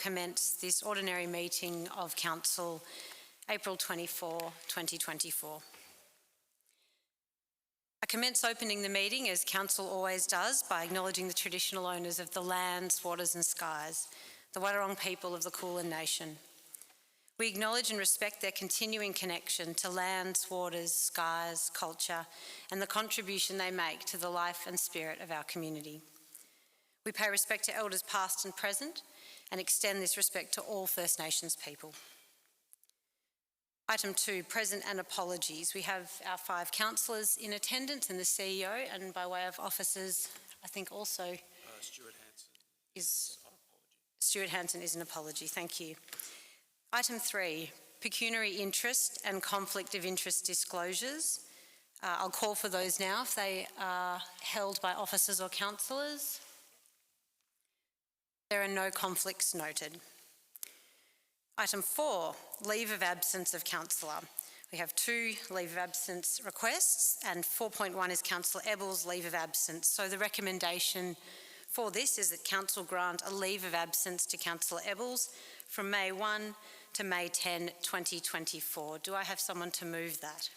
commence this ordinary meeting of Council, April 24, 2024. I commence opening the meeting, as Council always does, by acknowledging the traditional owners of the lands, waters and skies, the Wadawurrung people of the Kulin Nation. We acknowledge and respect their continuing connection to lands, waters, skies, culture, and the contribution they make to the life and spirit of our community. We pay respect to elders past and present and extend this respect to all First Nations people. Item 2, present and apologies. We have our 5 councillors in attendance and the CEO, and by way of officers, I think also Stuart Hanson is an apology. Thank you. Item 3, pecuniary interest and conflict of interest disclosures. I'll call for those now if they are held by officers or councillors. There are no conflicts noted. Item 4, leave of absence of councillor. We have 2 leave of absence requests, and 4.1 is Councillor Ebbels' leave of absence. So the recommendation for this is that Council grant a leave of absence to Councillor Ebbels from May 1 to May 10, 2024. Do I have someone to move that?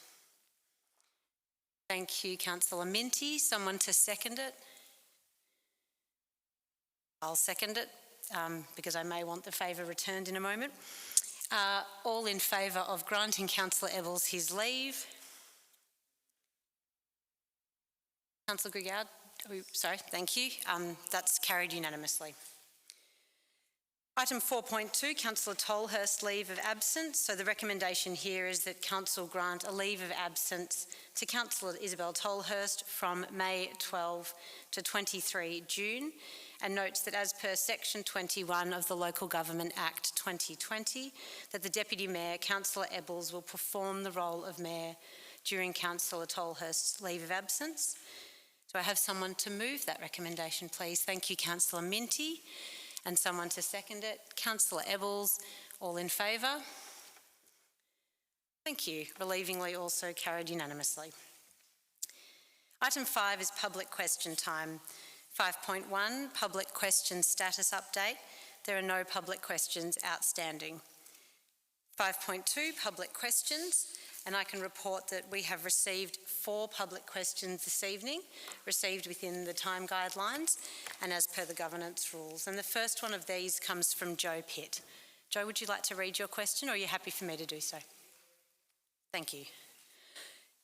Thank you, Councillor Minty. Someone to second it? I'll second it because I may want the favour returned in a moment. All in favour of granting Councillor Ebbels his leave? Councillor Grigard? Sorry, thank you. That's carried unanimously. Item 4.2, Councillor Tolhurst leave of absence. So the recommendation here is that Council grant a leave of absence to Councillor Isabel Tolhurst from May 12 to 23 June, and notes that as per Section 21 of the Local Government Act 2020, that the Deputy Mayor, Councillor Ebbels, will perform the role of Mayor during Councillor Tolhurst's leave of absence. Do I have someone to move that recommendation, please? Thank you, Councillor Minty. And someone to second it. Councillor Ebbels, all in favour? Thank you. Relievingly also carried unanimously. Item 5 is public question time. 5.1, public question status update. There are no public questions outstanding. 5.2, public questions. And I can report that we have received 4 public questions this evening, received within the time guidelines and as per the governance rules. And the first one of these comes from Joe Pitt. Joe, would you like to read your question, or are you happy for me to do so? Thank you.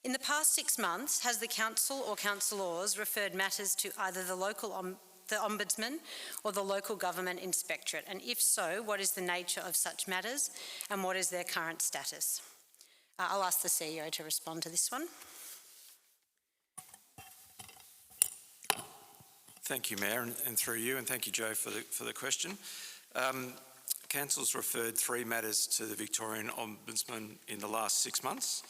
In the past 6 months, has the council or councillors referred matters to either the Ombudsman or the Local Government Inspectorate? And if so, what is the nature of such matters and what is their current status? I'll ask the CEO to respond to this one. Thank you, Mayor, and through you, and thank you, Joe, for the question. Council's referred 3 matters to the Victorian Ombudsman in the last 6 months.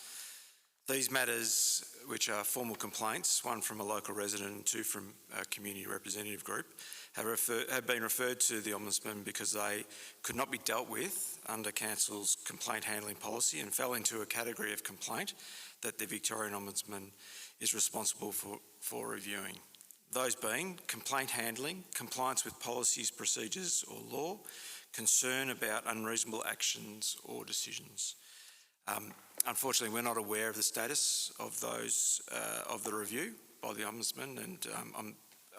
These matters, which are formal complaints, 1 from a local resident and 2 from a community representative group, have been referred to the Ombudsman because they could not be dealt with under Council's complaint handling policy and fell into a category of complaint that the Victorian Ombudsman is responsible for reviewing. Those being complaint handling, compliance with policies, procedures or law, concern about unreasonable actions or decisions. Unfortunately, we're not aware of the status of those of the review by the Ombudsman, and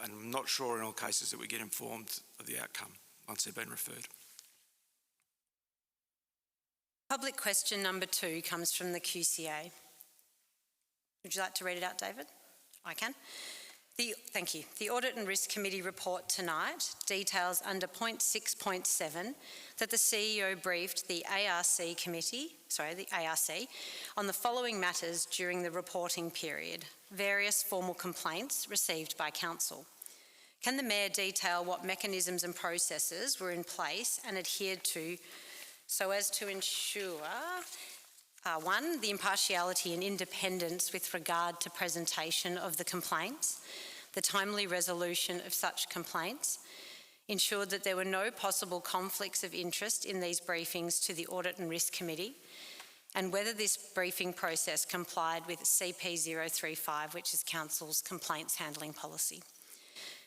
I'm not sure in all cases that we get informed of the outcome once they've been referred. Public question number 2 comes from the QCA. Would you like to read it out, David? I can. Thank you. The Audit and Risk Committee report tonight details under point 6.7 that the CEO briefed the ARC, on the following matters during the reporting period: various formal complaints received by Council. Can the Mayor detail what mechanisms and processes were in place and adhered to so as to ensure 1, the impartiality and independence with regard to presentation of the complaints, the timely resolution of such complaints, ensured that there were no possible conflicts of interest in these briefings to the Audit and Risk Committee, and whether this briefing process complied with CP 035, which is Council's complaints handling policy.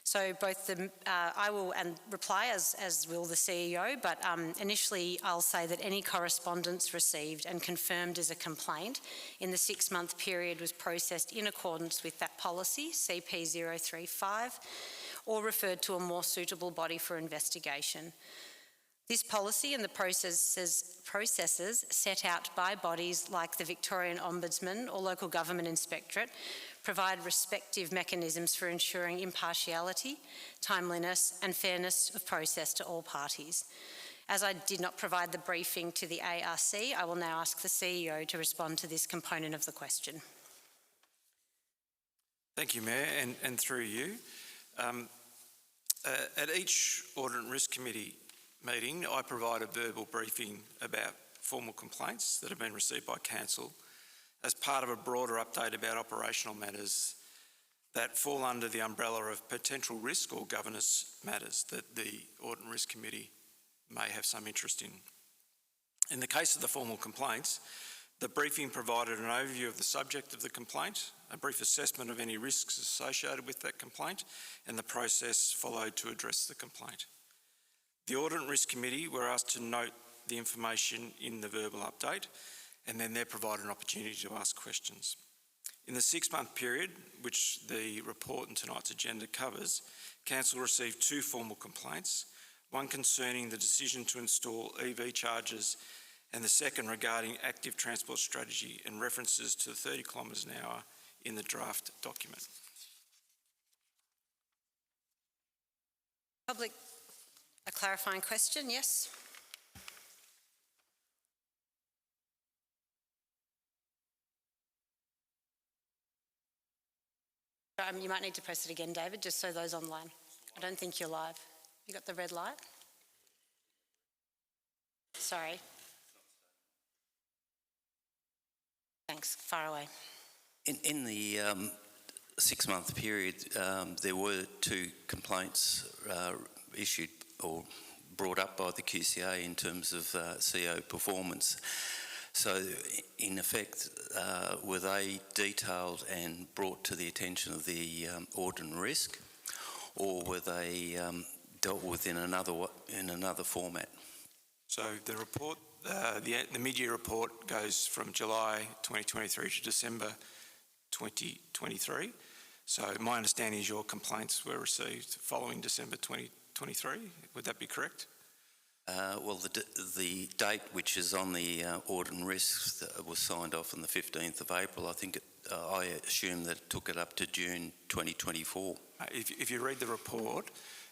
So both I will reply as will the CEO, but initially I'll say that any correspondence received and confirmed as a complaint in the 6-month period was processed in accordance with that policy, CP 035, or referred to a more suitable body for investigation. This policy and the processes set out by bodies like the Victorian Ombudsman or Local Government Inspectorate provide respective mechanisms for ensuring impartiality, timeliness and fairness of process to all parties. As I did not provide the briefing to the ARC, I will now ask the CEO to respond to this component of the question. Thank you, Mayor, and through you. At each Audit and Risk Committee meeting, I provide a verbal briefing about formal complaints that have been received by Council as part of a broader update about operational matters that fall under the umbrella of potential risk or governance matters that the Audit and Risk Committee may have some interest in. In the case of the formal complaints, the briefing provided an overview of the subject of the complaint, a brief assessment of any risks associated with that complaint, and the process followed to address the complaint. The Audit and Risk Committee were asked to note the information in the verbal update, and then they're provided an opportunity to ask questions. In the 6-month period, which the report and tonight's agenda covers, Council received 2 formal complaints, one concerning the decision to install EV chargers and the second regarding active transport strategy and references to 30 kilometres an hour in the draft document. Public, a clarifying question, yes? You might need to press it again, David, just so those online. I don't think you're live. You got the red light? Sorry. Thanks, far away. In the 6-month period, there were 2 complaints issued or brought up by the QCA in terms of CO performance. So, in effect, were they detailed and brought to the attention of the Audit and Risk, or were they dealt with in another format? So the report, the mid-year report goes from July 2023 to December 2023. So my understanding is your complaints were received following December 2023. Would that be correct? Well, the date which is on the Audit and Risks that was signed off on the 15th of April, I think I assume that it took it up to June 2024. If you read the report,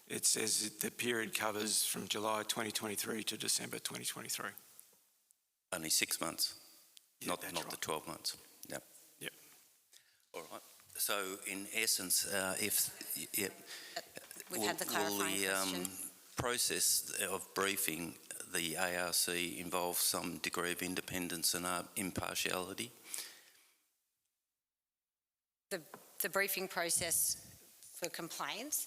it says the period covers from July 2023 to December 2023. Only 6 months, Yeah, not right. the 12 months. Yep. Yep. All right. So, in essence, We've had the clarifying question. Process of briefing the ARC involve some degree of independence and impartiality? The briefing process for complaints,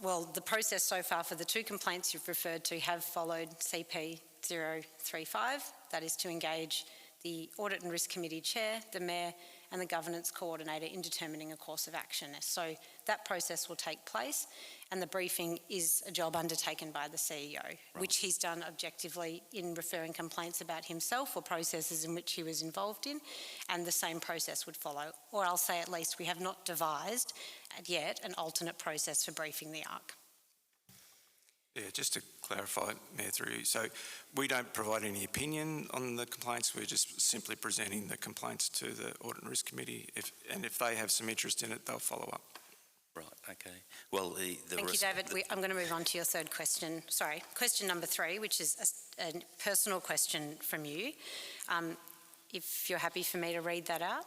well, the process so far for the 2 complaints you've referred to have followed CP 035, that is to engage the Audit and Risk Committee Chair, the Mayor and the Governance Coordinator in determining a course of action. So that process will take place, and the briefing is a job undertaken by the CEO, right, which he's done objectively in referring complaints about himself or processes in which he was involved in, and the same process would follow. Or I'll say at least we have not devised yet an alternate process for briefing the ARC. Yeah, just to clarify, Mayor, through you. So we don't provide any opinion on the complaints. We're just simply presenting the complaints to the Audit and Risk Committee. If they have some interest in it, they'll follow up. Right, okay. Well, Thank you, David. I'm going to move on to your third question. Sorry, question number 3, which is a personal question from you. If you're happy for me to read that out.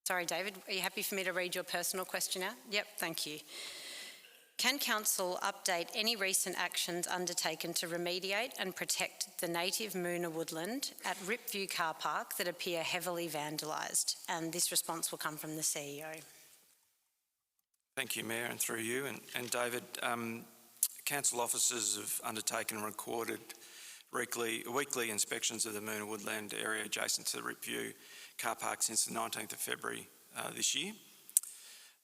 Sorry, David, are you happy for me to read your personal question out? Yep, thank you. Can Council update any recent actions undertaken to remediate and protect the native Moona woodland at Ripview Car Park that appear heavily vandalised? And this response will come from the CEO. Thank you, Mayor, and through you. And David, Council officers have undertaken and recorded weekly inspections of the Moona woodland area adjacent to the Ripview Car Park since the 19th of February this year.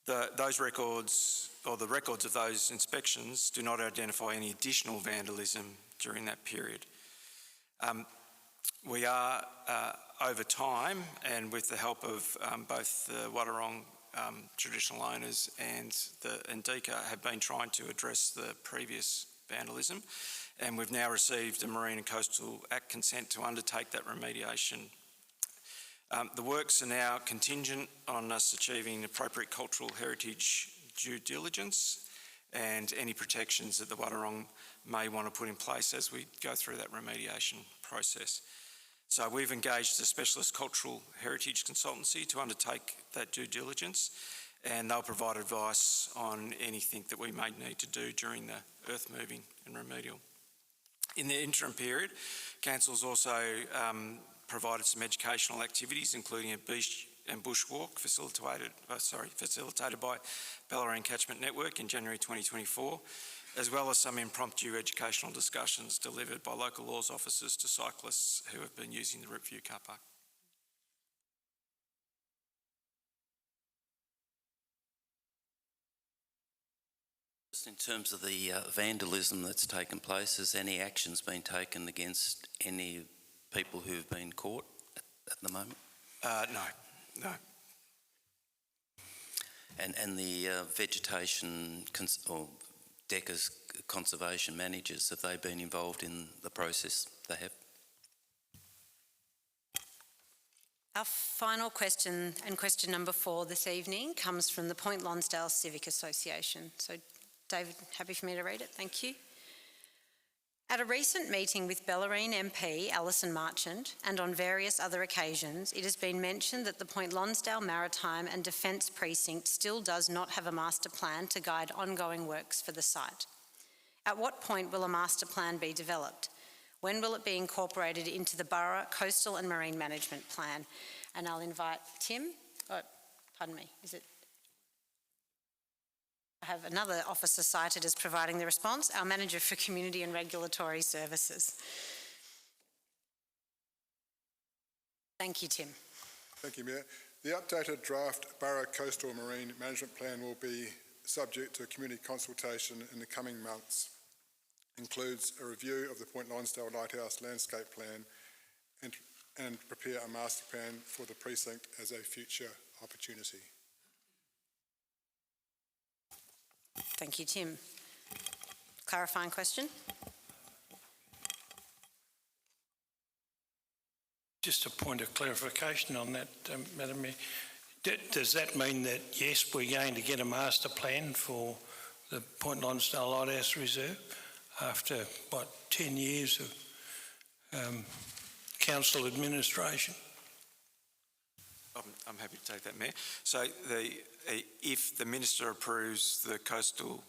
those records, or the records of those inspections, do not identify any additional vandalism during that period. We are, over time, and with the help of both the Wadawurrung traditional owners and DECA, have been trying to address the previous vandalism, and we've now received a Marine and Coastal Act consent to undertake that remediation. The works are now contingent on us achieving appropriate cultural heritage due diligence and any protections that the Wadawurrung may want to put in place as we go through that remediation process. So we've engaged a specialist cultural heritage consultancy to undertake that due diligence, and they'll provide advice on anything that we may need to do during the earth moving and remedial. In the interim period, Council's also provided some educational activities, including a beach and bushwalk facilitated by Bellarine Catchment Network in January 2024, as well as some impromptu educational discussions delivered by local laws officers to cyclists who have been using the Ripview car park. Just in terms of the vandalism that's taken place, has any actions been taken against any people who have been caught at the moment? No. And the vegetation or DECA's conservation managers, have they been involved in the process? They have. Our final question, and question number 4 this evening, comes from the Point Lonsdale Civic Association. So, David, happy for me to read it? Thank you. At a recent meeting with Bellarine MP Alison Marchant, and on various other occasions, it has been mentioned that the Point Lonsdale Maritime and Defence Precinct still does not have a master plan to guide ongoing works for the site. At what point will a master plan be developed? When will it be incorporated into the Borough Coastal and Marine Management Plan? And I'll invite Tim. Oh, pardon me, is it? I have another officer cited as providing the response, our Manager for Community and Regulatory Services. Thank you, Tim. Thank you, Mayor. The updated draft Borough Coastal Marine Management Plan will be subject to a community consultation in the coming months. Includes a review of the Point Lonsdale Lighthouse Landscape Plan and prepare a master plan for the precinct as a future opportunity. Thank you, Tim. Clarifying question? Just a point of clarification on that, Madam Mayor. Does that mean that, yes, we're going to get a master plan for the Point Lonsdale Lighthouse Reserve after, 10 years of council administration? I'm happy to take that, Mayor. So if the Minister approves the Coastal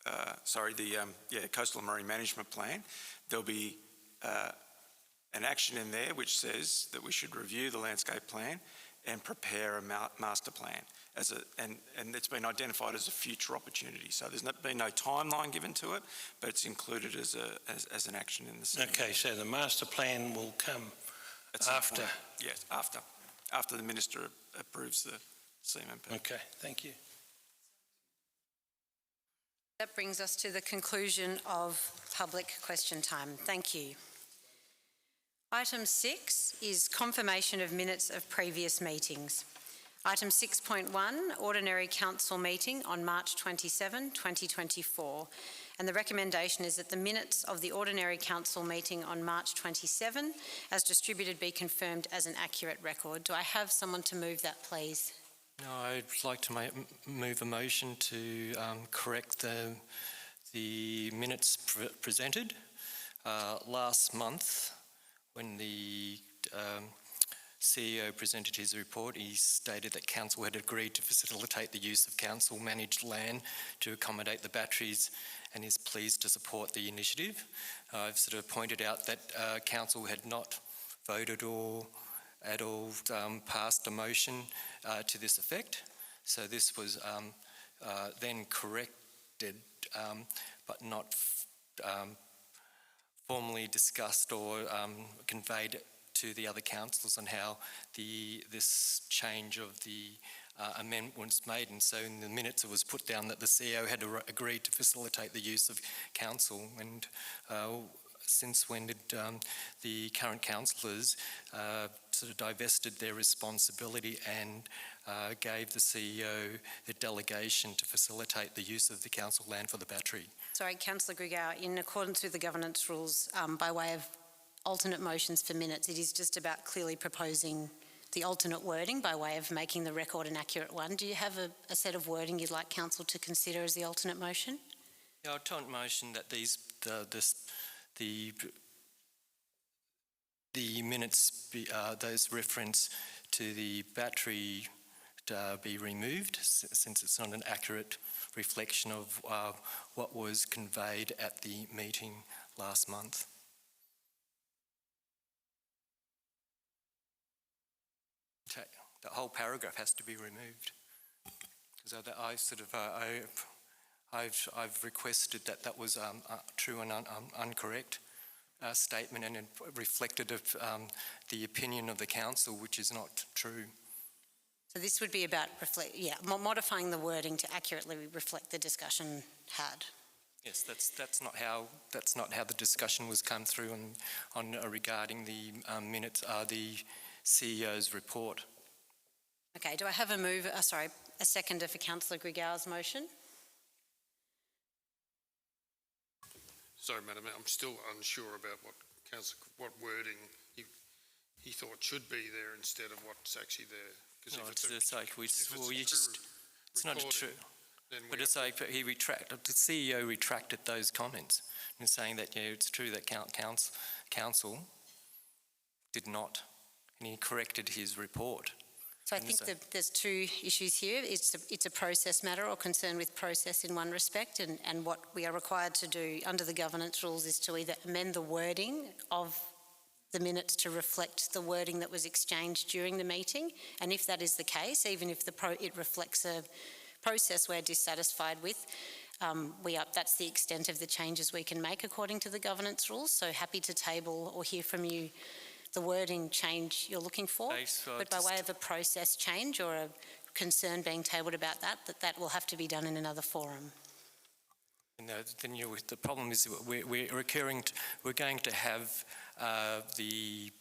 and Marine Management Plan, there'll be an action in there which says that we should review the landscape plan and prepare a master plan and it's been identified as a future opportunity. So there's been no timeline given to it, but it's included as an action in the scheme. Okay, so the master plan will come after? Yes, after the Minister approves the CMMP. Okay, thank you. That brings us to the conclusion of public question time. Thank you. Item 6 is confirmation of minutes of previous meetings. Item 6.1, Ordinary Council meeting on March 27, 2024. And the recommendation is that the minutes of the Ordinary Council meeting on March 27, as distributed, be confirmed as an accurate record. Do I have someone to move that, please? No, I'd like to move a motion to correct the minutes presented. Last month, when the CEO presented his report, he stated that Council had agreed to facilitate the use of Council-managed land to accommodate the batteries and is pleased to support the initiative. I've sort of pointed out that Council had not voted or at all passed a motion to this effect. So this was then corrected but not formally discussed or conveyed to the other councillors on how this change of the amendments made, and so in the minutes it was put down that the CEO had agreed to facilitate the use of council. And since when did the current councillors sort of divested their responsibility and gave the CEO the delegation to facilitate the use of the council land for the battery? Sorry, Councillor Grigau, in accordance with the governance rules, by way of alternate motions for minutes, it is just about clearly proposing the alternate wording by way of making the record an accurate one. Do you have a set of wording you'd like council to consider as the alternate motion? Yeah, alternate motion that the minutes, those reference to the battery be removed, since it's not an accurate reflection of what was conveyed at the meeting last month. The whole paragraph has to be removed. So that I've requested that was true and incorrect statement, and it reflected of the opinion of the council, which is not true. So this would be about modifying the wording to accurately reflect the discussion had. Yes, that's not how the discussion was come through on regarding the minutes, the CEO's report. Okay, do I have a seconder for Councillor Grigau's motion? Sorry, Madam Mayor, I'm still unsure about what wording he thought should be there instead of what's actually there. No, it's not true. But it's like the CEO retracted those comments and saying that it's true that council did not, and he corrected his report. So I think that there's two issues here. It's a process matter or concern with process in one respect, and what we are required to do under the governance rules is to either amend the wording of the minutes to reflect the wording that was exchanged during the meeting, and if that is the case, even if it reflects a process we're dissatisfied with, that's the extent of the changes we can make according to the governance rules. So happy to table or hear from you the wording change you're looking for, but by way of a process change or a concern being tabled about that will have to be done in another forum. The problem is we're going to have the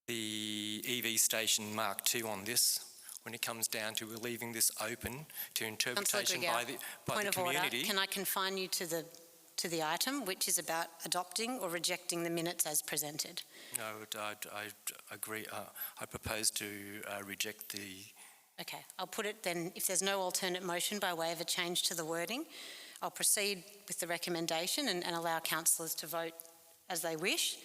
EV station Mark II on this. When it comes down to, we're leaving this open to interpretation by the community. Order. Can I confine you to the item, which is about adopting or rejecting the minutes as presented? No, I agree. I propose to reject the... Okay, I'll put it then, if there's no alternate motion by way of a change to the wording, I'll proceed with the recommendation and allow councillors to vote as they wish.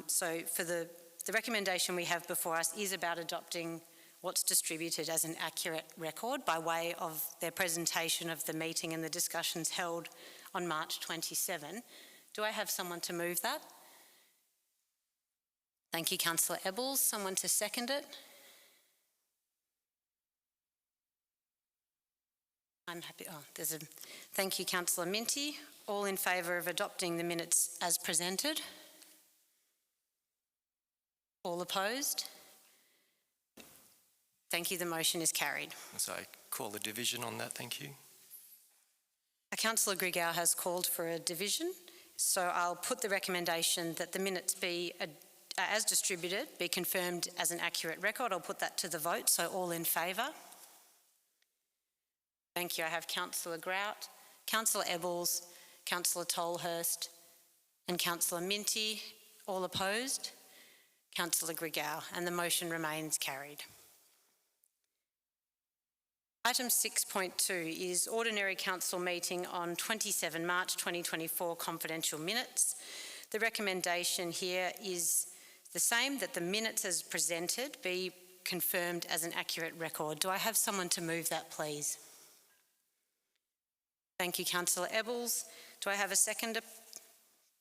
So for the recommendation we have before us is about adopting what's distributed as an accurate record by way of their presentation of the meeting and the discussions held on March 27. Do I have someone to move that? Thank you, Councillor Ebbels. Someone to second it? I'm happy. Thank you, Councillor Minty. All in favour of adopting the minutes as presented? All opposed? Thank you. The motion is carried. So I call the division on that. Thank you. Councillor Grigau has called for a division, so I'll put the recommendation that the minutes be, as distributed, be confirmed as an accurate record. I'll put that to the vote, so all in favour. Thank you. I have Councillor Grout, Councillor Ebbels, Councillor Tolhurst and Councillor Minty. All opposed? Councillor Grigau, and the motion remains carried. Item 6.2 is Ordinary Council Meeting on 27 March 2024 confidential minutes. The recommendation here is the same, that the minutes as presented be confirmed as an accurate record. Do I have someone to move that, please? Thank you, Councillor Ebbels. Do I have a seconder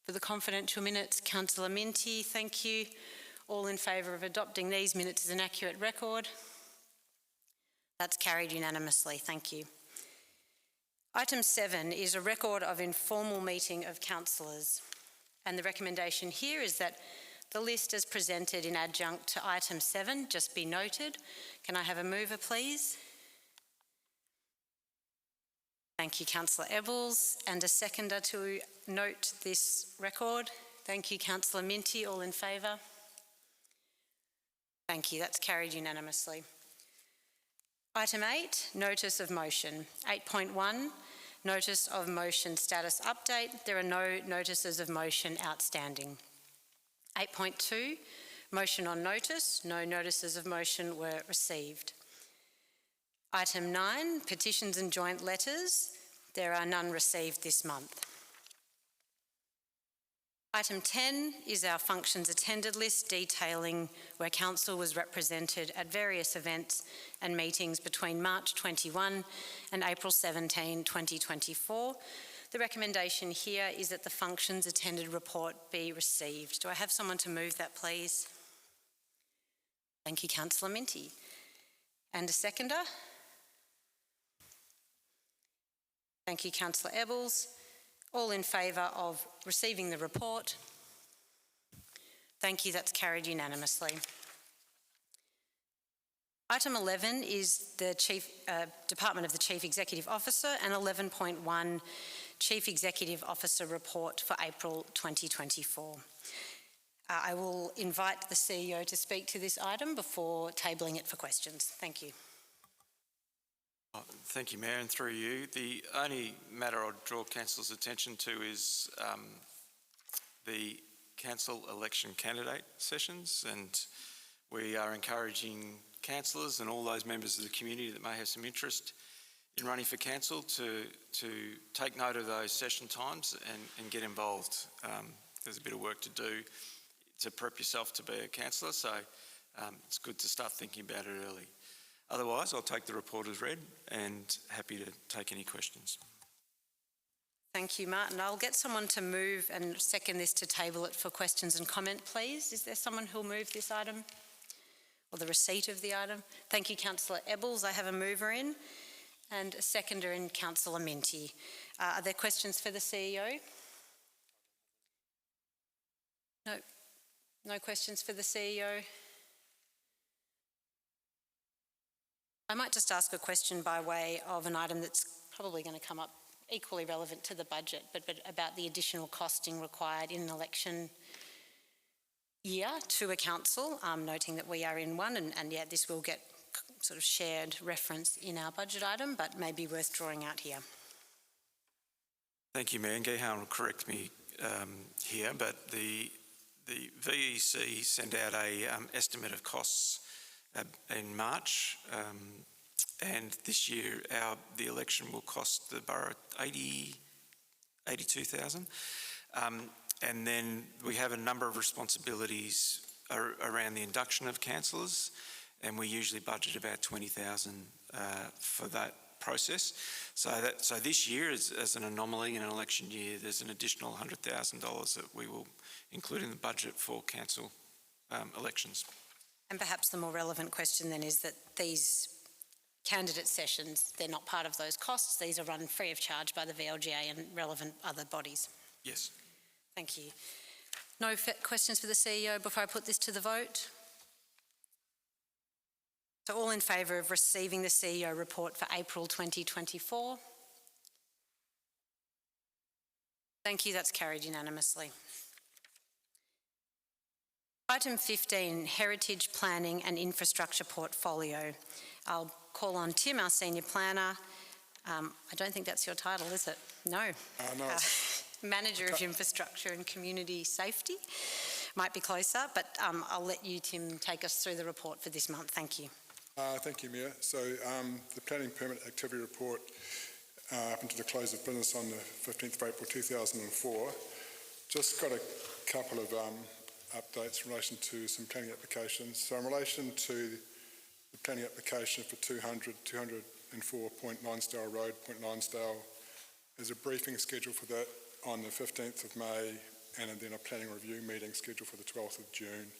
for the confidential minutes? Councillor Minty, thank you. All in favour of adopting these minutes as an accurate record? That's carried unanimously. Thank you. Item 7 is a record of informal meeting of councillors, and the recommendation here is that The list as presented in adjunct to item 7 just be noted. Can I have a mover, please? Thank you, Councillor Ebbels, and a seconder to note this record. Thank you, Councillor Minty. All in favour? Thank you. That's carried unanimously. Item 8, notice of motion. 8.1, notice of motion status update. There are no notices of motion outstanding. 8.2, motion on notice. No notices of motion were received. Item 9, petitions and joint letters. There are none received this month. Item 10 is our functions attended list detailing where Council was represented at various events and meetings between March 21 and April 17, 2024. The recommendation here is that the functions attended report be received. Do I have someone to move that, please? Thank you, Councillor Minty. And a seconder? Thank you, Councillor Ebbels. All in favour of receiving the report? Thank you, that's carried unanimously. Item 11 is the Department of the Chief Executive Officer and 11.1 Chief Executive Officer report for April 2024. I will invite the CEO to speak to this item before tabling it for questions. Thank you. Thank you, Mayor, and through you. The only matter I'd draw Council's attention to is the council election candidate sessions, and we are encouraging councillors and all those members of the community that may have some interest in running for council to take note of those session times and get involved. There's a bit of work to do to prep yourself to be a councillor, so it's good to start thinking about it early. Otherwise, I'll take the report as read and happy to take any questions. Thank you, Martin. I'll get someone to move and second this to table it for questions and comment, please. Is there someone who'll move this item or the receipt of the item? Thank you, Councillor Ebbels. I have a mover in and a seconder in, Councillor Minty. Are there questions for the CEO? No. No questions for the CEO? I might just ask a question by way of an item that's probably going to come up equally relevant to the budget, but about the additional costing required in an election year to a council, noting that we are in one, and yet this will get sort of shared reference in our budget item, but may be worth drawing out here. Thank you, Mayor. And Gehan will correct me here, but the VEC sent out a estimate of costs in March, and this year the election will cost the borough 82,000, and then we have a number of responsibilities around the induction of councillors, and we usually budget about 20,000 for that process. So this year, as an anomaly in an election year, there's an additional $100,000 that we will include in the budget for council elections. And perhaps the more relevant question then is that these candidate sessions, they're not part of those costs. These are run free of charge by the VLGA and relevant other bodies. Yes. Thank you. No questions for the CEO before I put this to the vote? So all in favour of receiving the CEO report for April 2024? Thank you, that's carried unanimously. Item 15, Heritage Planning and Infrastructure Portfolio. I'll call on Tim, our Senior Planner. I don't think that's your title, is it? No. No. Manager of Infrastructure and Community Safety. Might be closer, but I'll let you, Tim, take us through the report for this month. Thank you. Thank you, Mayor. So the Planning Permit Activity Report up until the close of business on the 15th of April 2004. Just got a couple of updates in relation to some planning applications. So in relation to the planning application for 204 Point Linesdale Road, Point Linesdale, there's a briefing scheduled for that on the 15th of May, and then a planning review meeting scheduled for the 12th of June.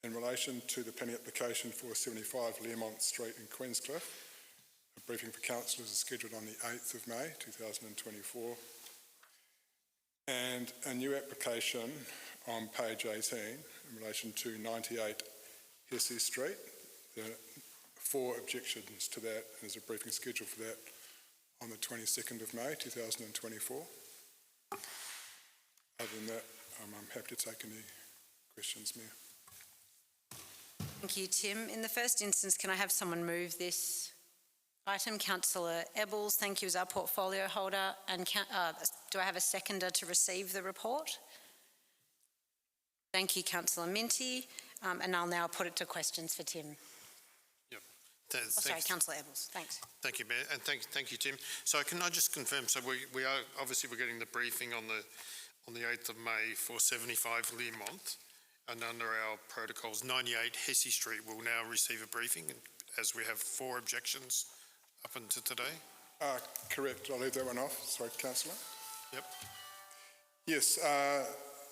In relation to the planning application for 75 Learmont Street in Queenscliff, a briefing for councillors is scheduled on the 8th of May 2024. and a new application on page 18 in relation to 98 Hesse Street. There are 4 objections to that. There's a briefing scheduled for that on the 22nd of May 2024. Other than that, I'm happy to take any questions, Mayor. Thank you, Tim. In the first instance, can I have someone move this item? Councillor Ebbels, thank you, as our portfolio holder. And do I have a seconder to receive the report? Thank you, Councillor Minty. And I'll now put it to questions for Tim. Yep. Sorry, Councillor Ebbels. Thanks. Thank you, Mayor, and thank you, Tim. So can I just confirm? So we are obviously we're getting the briefing on the 8th of May for 75 Learmonth, and under our protocols, 98 Hesse Street will now receive a briefing, as we have 4 objections up until today. Correct. I'll leave that one off. Sorry, Councillor. Yep. Yes.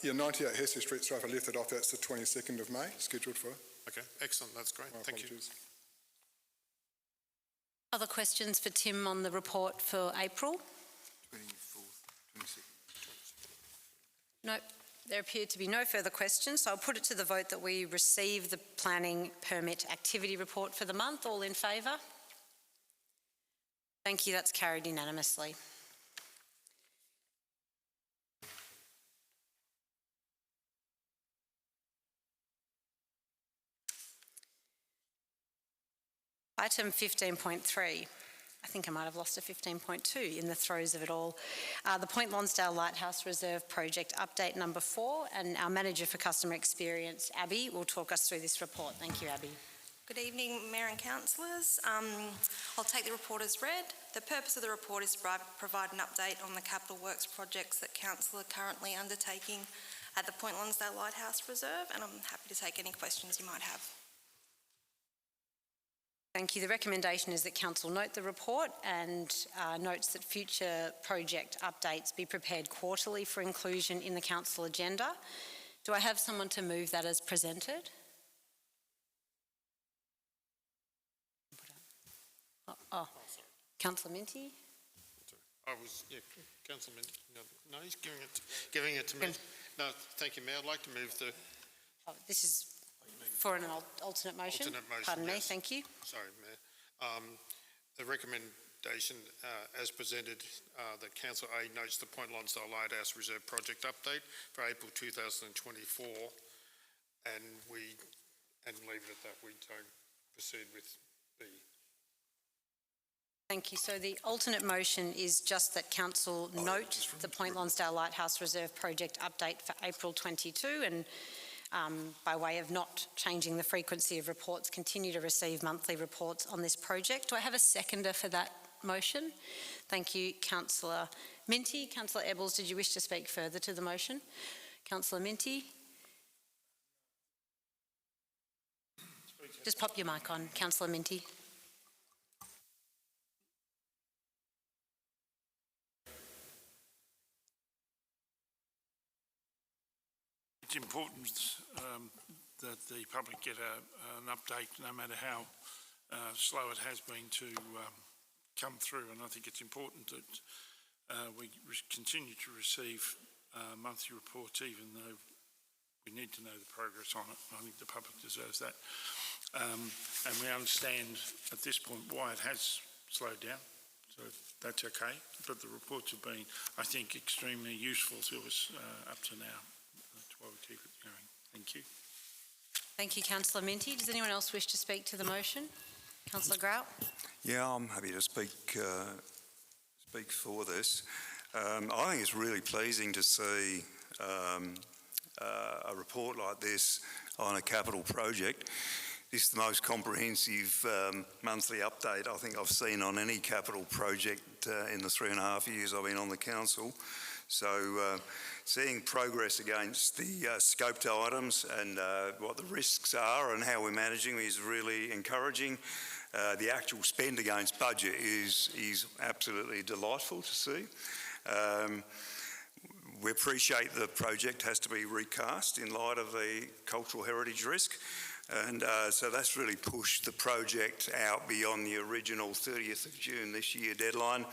98 Hesse Street. Sorry if I left it off. That's the 22nd of May, scheduled for. Okay. Excellent. That's great. My Thank you. apologies. Other questions for Tim on the report for April? 24th, 26th. No, there appear to be no further questions, so I'll put it to the vote that we receive the planning permit activity report for the month. All in favour? Thank you, that's carried unanimously. Item 15.3. I think I might have lost a 15.2 in the throes of it all. The Point Lonsdale Lighthouse Reserve Project Update number 4, and our Manager for Customer Experience, Abby, will talk us through this report. Thank you, Abby. Good evening, Mayor and Councillors. I'll take the report as read. The purpose of the report is to provide an update on the capital works projects that Council are currently undertaking at the Point Lonsdale Lighthouse Reserve, and I'm happy to take any questions you might have. Thank you. The recommendation is that Council note the report and notes that future project updates be prepared quarterly for inclusion in the Council agenda. Do I have someone to move that as presented? Oh, Councillor Minty? Councillor Minty. No, he's giving it to me. No, thank you, Mayor. I'd like to move the... Oh, this is for an alternate motion? Alternate motion, Pardon me, yes. thank you. Sorry, Mayor. The recommendation as presented, that Council A notes the Point Lonsdale Lighthouse Reserve Project update for April 2024, and leave it at that. We don't proceed with B. Thank you. So the alternate motion is just that Council note the Point Lonsdale Lighthouse Reserve Project update for April 22, and by way of not changing the frequency of reports, continue to receive monthly reports on this project. Do I have a seconder for that motion? Thank you, Councillor Minty. Councillor Ebbels, did you wish to speak further to the motion? Councillor Minty? Just pop your mic on, Councillor Minty. It's important that the public get an update, no matter how slow it has been to come through, and I think it's important that we continue to receive monthly reports, even though we need to know the progress on it. I think the public deserves that, and we understand at this point why it has slowed down, so that's okay, but the reports have been, I think, extremely useful to us up to now. Why we keep it going. Thank you. Thank you, Councillor Minty. Does anyone else wish to speak to the motion? Councillor Grout? Yeah, I'm happy to speak for this. I think it's really pleasing to see a report like this on a capital project. This is the most comprehensive monthly update I think I've seen on any capital project in the 3.5 years I've been on the council. So seeing progress against the scoped items and what the risks are and how we're managing is really encouraging. The actual spend against budget is absolutely delightful to see. We appreciate the project has to be recast in light of the cultural heritage risk, and so that's really pushed the project out beyond the original 30th of June this year deadline.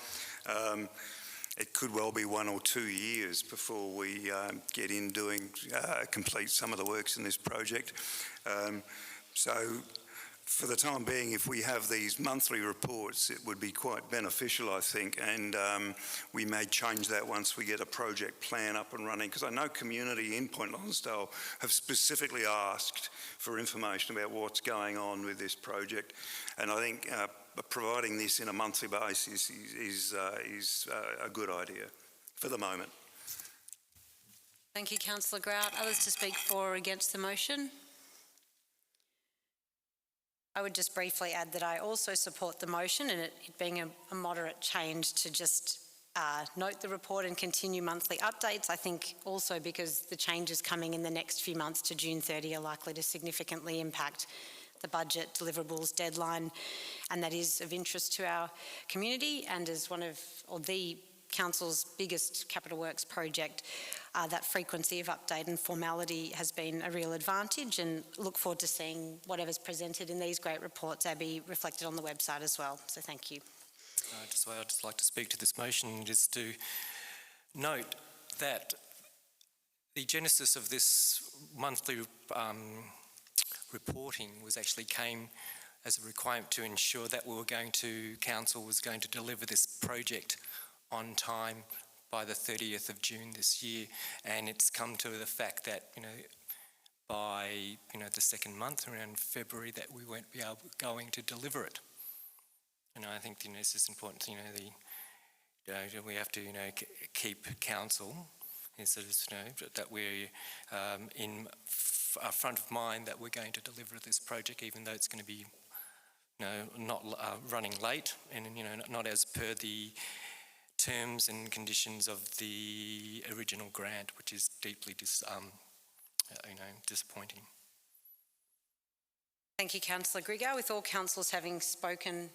it could well be 1 or 2 years before we get in doing, complete some of the works in this project. So for the time being, if we have these monthly reports, it would be quite beneficial, I think, and we may change that once we get a project plan up and running, because I know community in Point Lonsdale have specifically asked for information about what's going on with this project, and I think providing this in a monthly basis is a good idea for the moment. Thank you, Councillor Grout. Others to speak for or against the motion? I would just briefly add that I also support the motion and it being a moderate change to just note the report and continue monthly updates. I think also because the changes coming in the next few months to June 30 are likely to significantly impact the budget deliverables deadline, and that is of interest to our community and as one of, or the Council's biggest capital works project, that frequency of update and formality has been a real advantage, and look forward to seeing whatever's presented in these great reports, Abby, reflected on the website as well. So thank you. I'd just like to speak to this motion, just to note that the genesis of this monthly reporting came as a requirement to ensure that Council was going to deliver this project on time by the 30th of June this year, and it's come to the fact that by the second month around February that we won't be going to deliver it. And I think it's just important. We have to keep Council that we're in front of mind that we're going to deliver this project, even though it's going to be not running late and not as per the terms and conditions of the original grant, which is deeply disappointing. Thank you, Councillor Grigor. With all councillors having spoken,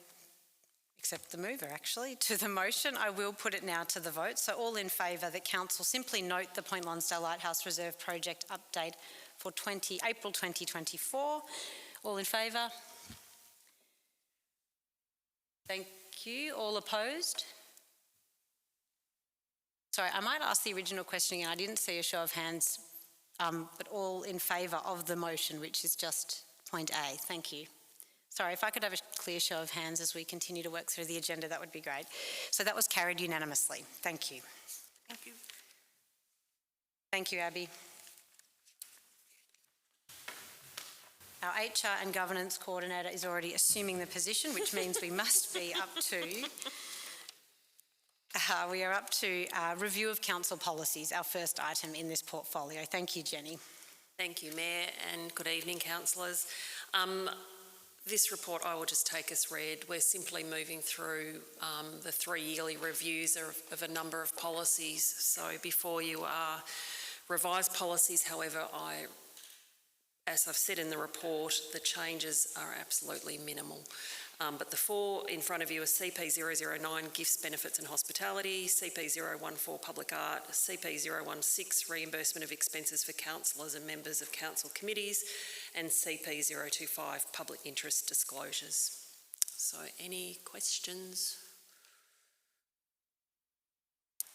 except the mover actually, to the motion, I will put it now to the vote. So all in favour that Council simply note the Point Lonsdale Lighthouse Reserve project update for April 2024. All in favour? Thank you. All opposed? Sorry, I might ask the original question again. I didn't see a show of hands, but all in favour of the motion, which is just point A. Thank you. Sorry, if I could have a clear show of hands as we continue to work through the agenda, that would be great. So that was carried unanimously. Thank you. Thank you. Thank you, Abby. Our HR and Governance Coordinator is already assuming the position, which means we must be up to... we are up to review of council policies, our first item in this portfolio. Thank you, Jenny. Thank you, Mayor, and good evening, councillors. This report I will just take as read. We're simply moving through the 3 yearly reviews of a number of policies. So before you are revised policies, however, as I've said in the report, the changes are absolutely minimal. But the 4 in front of you are CP009 Gifts, Benefits and Hospitality, CP014 Public Art, CP016 Reimbursement of Expenses for Councillors and Members of Council Committees, and CP025 Public Interest Disclosures. So any questions?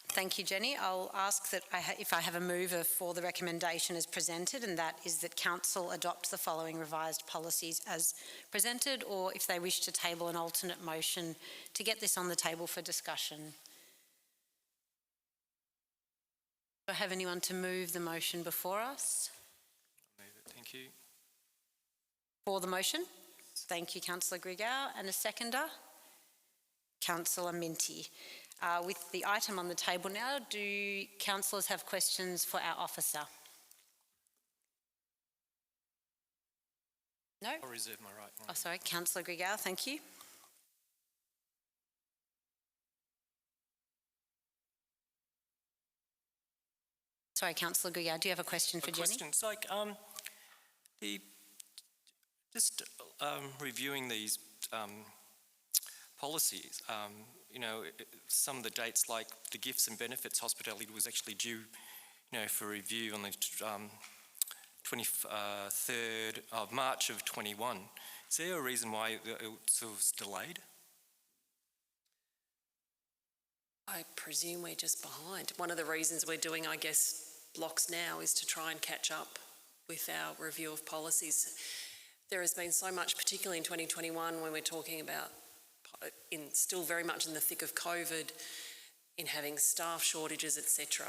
Thank you, Jenny. I'll ask that if I have a mover for the recommendation as presented, and that is that Council adopt the following revised policies as presented, or if they wish to table an alternate motion to get this on the table for discussion. Do I have anyone to move the motion before us? I'll move it, thank you. For the motion? Thank you, Councillor Grigor. And a seconder? Councillor Minty. With the item on the table now, do councillors have questions for our officer? No? I'll reserve my right. Oh, sorry, Councillor Grigor, thank you. Sorry, Councillor Grigor, do you have a question for Jenny? It's like reviewing these policies. Some of the dates, like the gifts and benefits hospitality, was actually due, for review on the 23rd of March of 21. Is there a reason why it was delayed? I presume we're just behind. One of the reasons we're doing, I guess, blocks now is to try and catch up with our review of policies. There has been so much, particularly in 2021, when we're talking about, still very much in the thick of COVID, in having staff shortages, etc.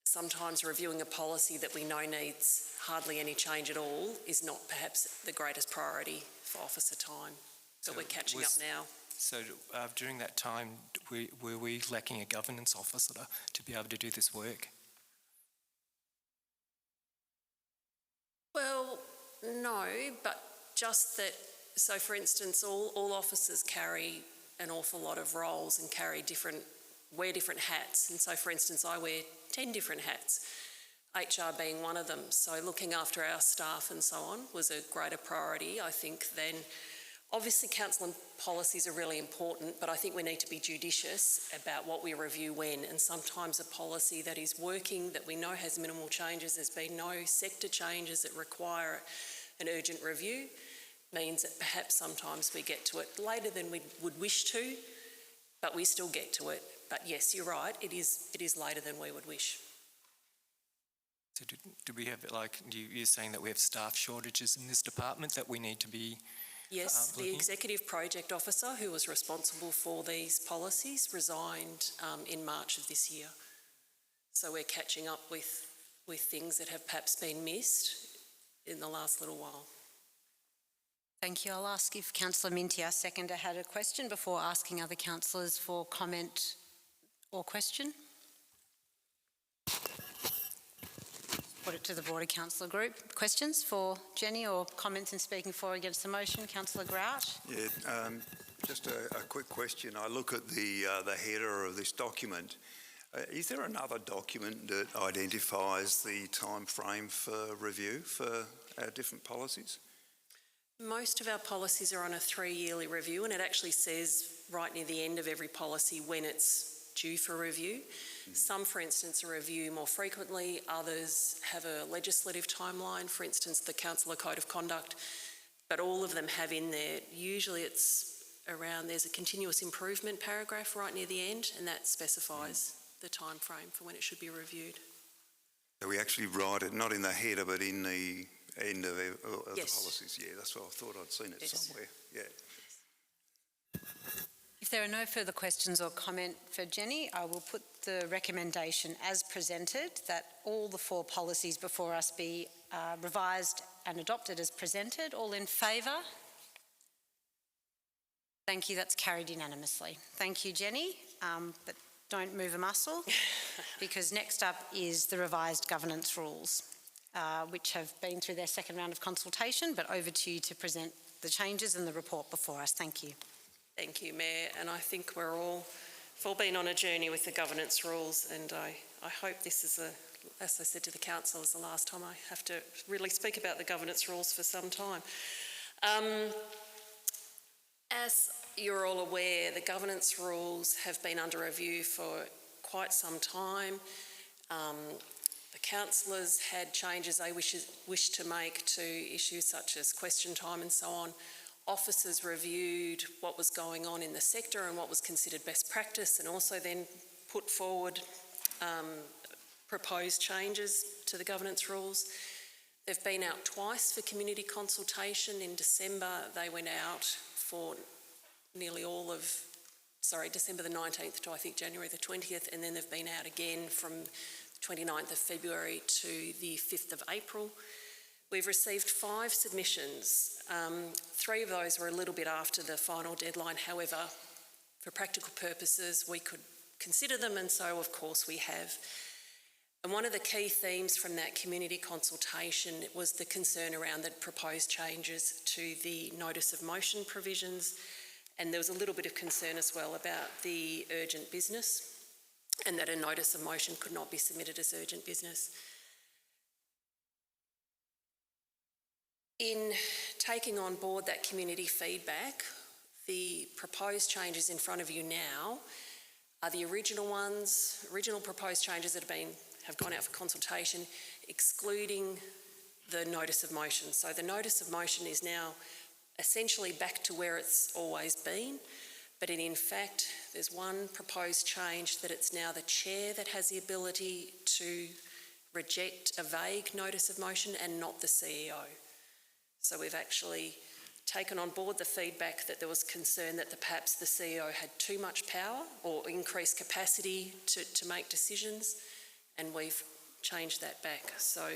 Sometimes reviewing a policy that we know needs hardly any change at all is not perhaps the greatest priority for officer time. But we're catching up now. So during that time, were we lacking a governance officer to be able to do this work? Well, no, but just that, so for instance, all officers carry an awful lot of roles and wear different hats. And so for instance, I wear 10 different hats, HR being one of them. So looking after our staff and so on was a greater priority, I think, than obviously council and policies are really important, but I think we need to be judicious about what we review when, and sometimes a policy that is working, that we know has minimal changes, there's been no sector changes that require an urgent review, means that perhaps sometimes we get to it later than we would wish to, but we still get to it. But yes, you're right, it is later than we would wish. So do we have, you're saying that we have staff shortages in this department that we need to be Yes, the Executive Project Officer who was responsible for these policies resigned in March of this year. So we're catching up with things that have perhaps been missed in the last little while. Thank you. I'll ask if Councillor Minty, our seconder, had a question before asking other councillors for comment or question. Put it to the broader councillor group. Questions for Jenny or comments in speaking for or against the motion? Councillor Grout. Yeah, just a quick question. I look at the header of this document. Is there another document that identifies the time frame for review for our different policies? Most of our policies are on a 3-yearly review, and it actually says right near the end of every policy when it's due for review. Some, for instance, are reviewed more frequently. Others have a legislative timeline, for instance, the Councillor Code of Conduct, but all of them have in there, usually it's around, there's a continuous improvement paragraph right near the end, and that specifies the time frame for when it should be reviewed. So we actually write it, not in the header, but in the end of the policies. Yeah, that's what I thought I'd seen it somewhere. Yeah. If there are no further questions or comment for Jenny, I will put the recommendation as presented that all the 4 policies before us be revised and adopted as presented. All in favour? Thank you, that's carried unanimously. Thank you, Jenny, but don't move a muscle because next up is the revised governance rules, which have been through their second round of consultation, but over to you to present the changes and the report before us. Thank you. Thank you, Mayor, and I think we've all been on a journey with the governance rules, and I hope this is, as I said to the council, is the last time I have to really speak about the governance rules for some time. As you're all aware, the governance rules have been under review for quite some time. The councillors had changes they wish to make to issues such as question time and so on. Officers reviewed what was going on in the sector and what was considered best practice, and also then put forward proposed changes to the governance rules. They've been out twice for community consultation. In December, they went out for nearly all of, December the 19th to I think January the 20th, and then they've been out again from the 29th of February to the 5th of April. We've received 5 submissions. 3 of those were a little bit after the final deadline. However, for practical purposes, we could consider them, and so of course we have. And one of the key themes from that community consultation was the concern around the proposed changes to the notice of motion provisions, and there was a little bit of concern as well about the urgent business, and that a notice of motion could not be submitted as urgent business. In taking on board that community feedback, the proposed changes in front of you now are the original proposed changes that have gone out for consultation, excluding the notice of motion. So the notice of motion is now essentially back to where it's always been, but in fact There's one proposed change that it's now the chair that has the ability to reject a vague notice of motion and not the CEO. So we've actually taken on board the feedback that there was concern that perhaps the CEO had too much power or increased capacity to make decisions, and we've changed that back. So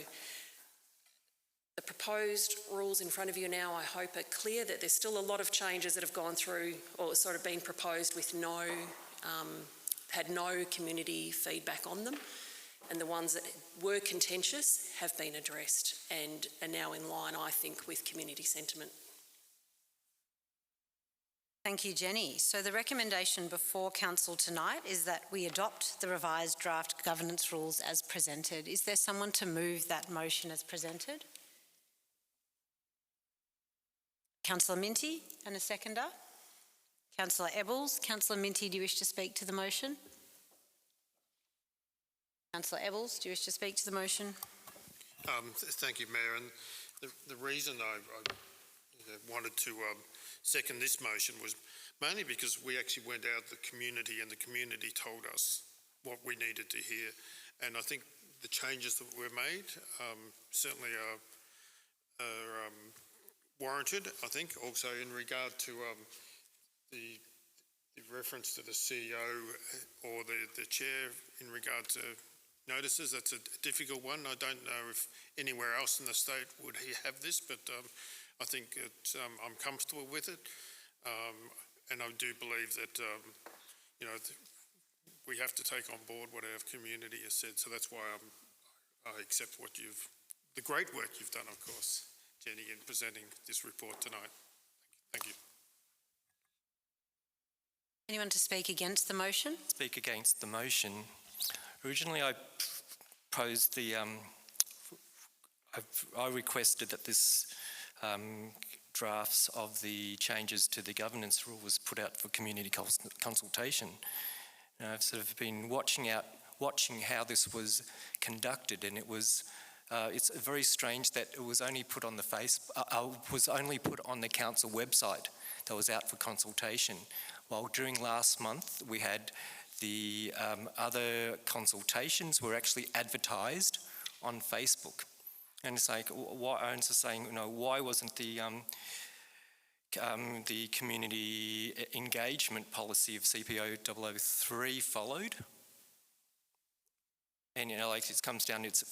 the proposed rules in front of you now, I hope, are clear that there's still a lot of changes that have gone through or sort of been proposed with had no community feedback on them, and the ones that were contentious have been addressed and are now in line, I think, with community sentiment. Thank you, Jenny. So the recommendation before Council tonight is that we adopt the revised draft governance rules as presented. Is there someone to move that motion as presented? Councillor Minty, and a seconder. Councillor Ebbels. Councillor Minty, do you wish to speak to the motion? Councillor Ebbels, do you wish to speak to the motion? Thank you, Mayor. And the reason I wanted to second this motion was mainly because we actually went out to the community and the community told us what we needed to hear. And I think the changes that were made certainly are warranted, I think. Also in regard to the reference to the CEO or the chair in regard to notices, that's a difficult one. I don't know if anywhere else in the state would he have this, but I think I'm comfortable with it. And I do believe that, we have to take on board what our community has said. So that's why I accept the great work you've done, of course, Jenny, in presenting this report tonight. Thank you. Anyone to speak against the motion? Speak against the motion. Originally, I posed I requested that this drafts of the changes to the governance rule was put out for community consultation. Now, I've sort of been watching how this was conducted, and it's very strange that it was only put on the council website that was out for consultation, while during last month we had the other consultations were actually advertised on Facebook. And it's like, I'm just saying, why wasn't the community engagement policy of CPO 003 followed? And, it comes down to,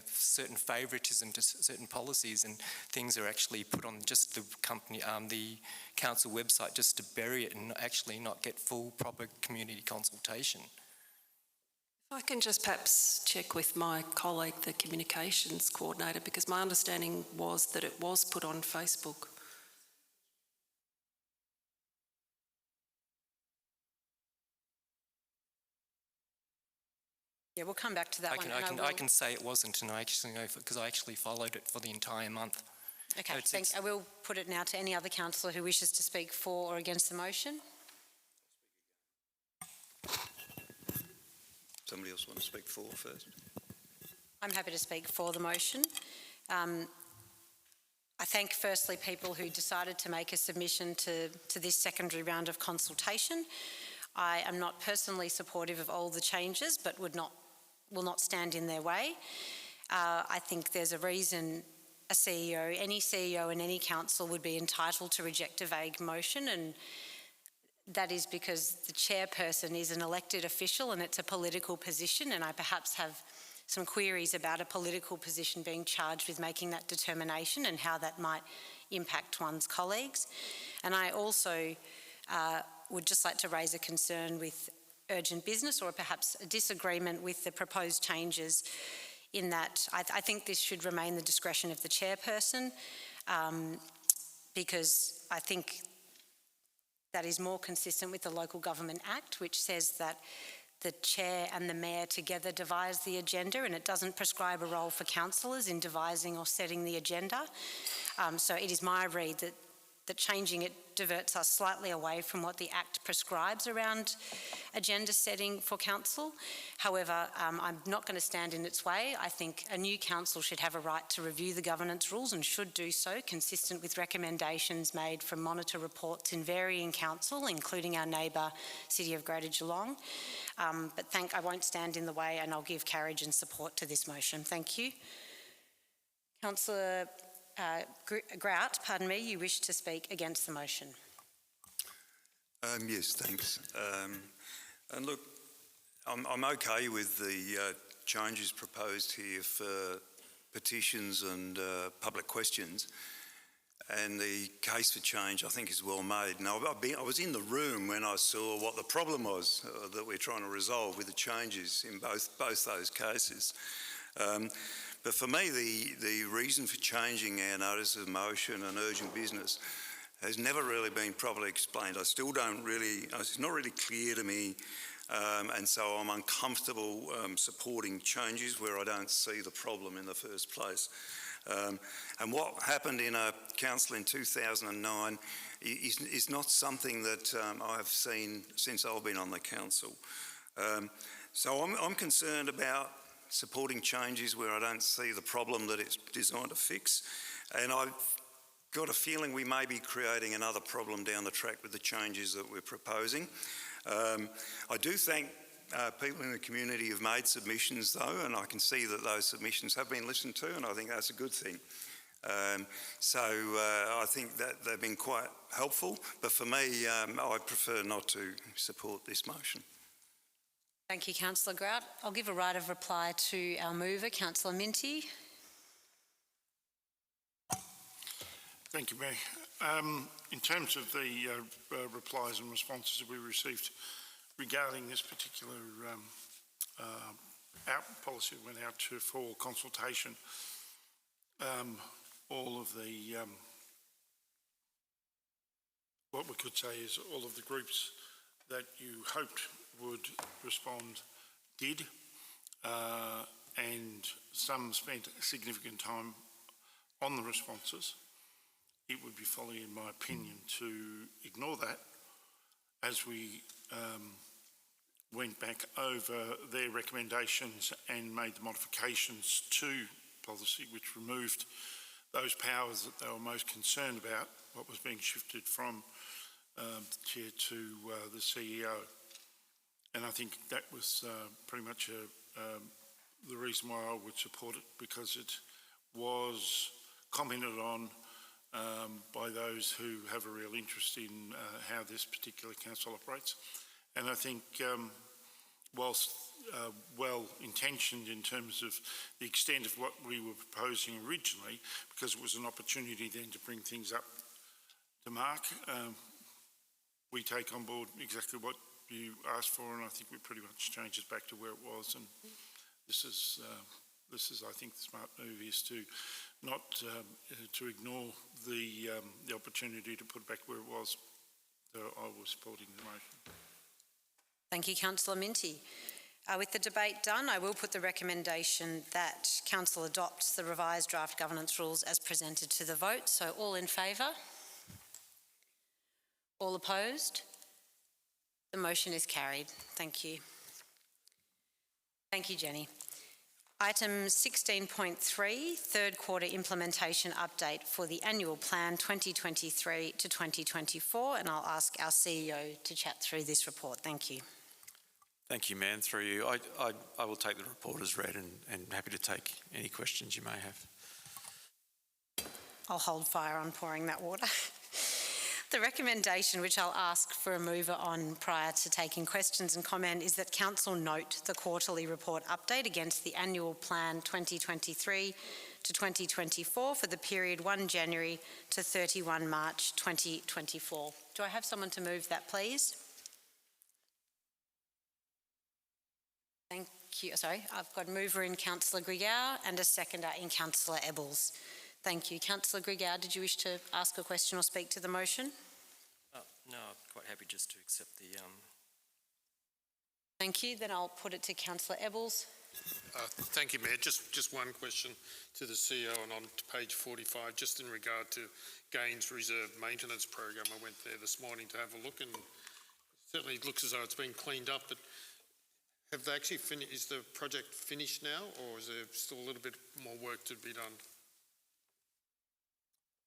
certain favouritism to certain policies, and things are actually put on just the council website just to bury it and actually not get full, proper community consultation. If I can just perhaps check with my colleague, the communications coordinator, because my understanding was that it was put on Facebook. Yeah, we'll come back to that one. I can say it wasn't, and because I actually followed it for the entire month. Okay, thanks. I will put it now to any other councillor who wishes to speak for or against the motion. Somebody else want to speak for first? I'm happy to speak for the motion. I thank firstly people who decided to make a submission to this secondary round of consultation. I am not personally supportive of all the changes, but will not stand in their way. I think there's a reason any CEO in any council would be entitled to reject a vague motion, and that is because the chairperson is an elected official and it's a political position, and I perhaps have some queries about a political position being charged with making that determination and how that might impact one's colleagues. And I also would just like to raise a concern with urgent business, or perhaps a disagreement with the proposed changes, in that I think this should remain the discretion of the chairperson, because I think that is more consistent with the Local Government Act, which says that the chair and the mayor together devise the agenda, and it doesn't prescribe a role for councillors in devising or setting the agenda. So it is my read that that changing it diverts us slightly away from what the Act prescribes around agenda setting for council. However, I'm not going to stand in its way. I think a new council should have a right to review the governance rules and should do so, consistent with recommendations made from monitor reports in varying council, including our neighbour City of Greater Geelong. But I won't stand in the way, and I'll give carriage and support to this motion. Thank you. Councillor Grout, you wish to speak against the motion. Yes, thanks. And look, I'm okay with the changes proposed here for petitions and public questions, and the case for change I think is well made. Now, I was in the room when I saw what the problem was that we're trying to resolve with the changes in both those cases. But for me, the reason for changing our notice of motion and urgent business has never really been properly explained. It's not really clear to me, and so I'm uncomfortable supporting changes where I don't see the problem in the first place. And what happened in a council in 2009 is not something that I've seen since I've been on the council. So I'm concerned about supporting changes where I don't see the problem that it's designed to fix. And I've got a feeling we may be creating another problem down the track with the changes that we're proposing. I do thank people in the community who've made submissions though, and I can see that those submissions have been listened to, and I think that's a good thing. So I think that they've been quite helpful, but for me, I prefer not to support this motion. Thank you, Councillor Grout. I'll give a right of reply to our mover, Councillor Minty. Thank you, Mayor. In terms of the replies and responses that we received regarding this particular policy that went out for consultation, all of the, what we could say is all of the groups that you hoped would respond did, and some spent significant time on the responses. It would be folly, in my opinion, to ignore that as we went back over their recommendations and made the modifications to policy, which removed those powers that they were most concerned about, what was being shifted from the chair to the CEO. And I think that was pretty much the reason why I would support it, because it was commented on by those who have a real interest in how this particular council operates. And I think whilst well-intentioned in terms of the extent of what we were proposing originally, because it was an opportunity then to bring things up to mark, we take on board exactly what you asked for, and I think we pretty much changed it back to where it was. And this is I think, the smart move is to not to ignore the opportunity to put it back where it was. So I was supporting the motion. Thank you, Councillor Minty. With the debate done, I will put the recommendation that Council adopts the revised draft governance rules as presented to the vote. So all in favour? All opposed? The motion is carried. Thank you. Thank you, Jenny. Item 16.3, third quarter implementation update for the annual plan 2023 to 2024, and I'll ask our CEO to chat through this report. Thank you. Thank you, Mayor. Through you, I will take the report as read and happy to take any questions you may have. I'll hold fire on pouring that water. The recommendation, which I'll ask for a mover on prior to taking questions and comment, is that Council note the quarterly report update against the annual plan 2023 to 2024 for the period 1 January to 31 March 2024. Do I have someone to move that, please? Thank you. Sorry, I've got a mover in Councillor Grigau and a seconder in Councillor Ebbels. Thank you. Councillor Grigau, did you wish to ask a question or speak to the motion? No, I'm quite happy just to accept the... Thank you. Then I'll put it to Councillor Ebbels. Thank you, Mayor. Just one question to the CEO and on to page 45, just in regard to Gaines Reserve Maintenance Program. I went there this morning to have a look and certainly it looks as though it's been cleaned up, but have they actually finished? Is the project finished now, or is there still a little bit more work to be done?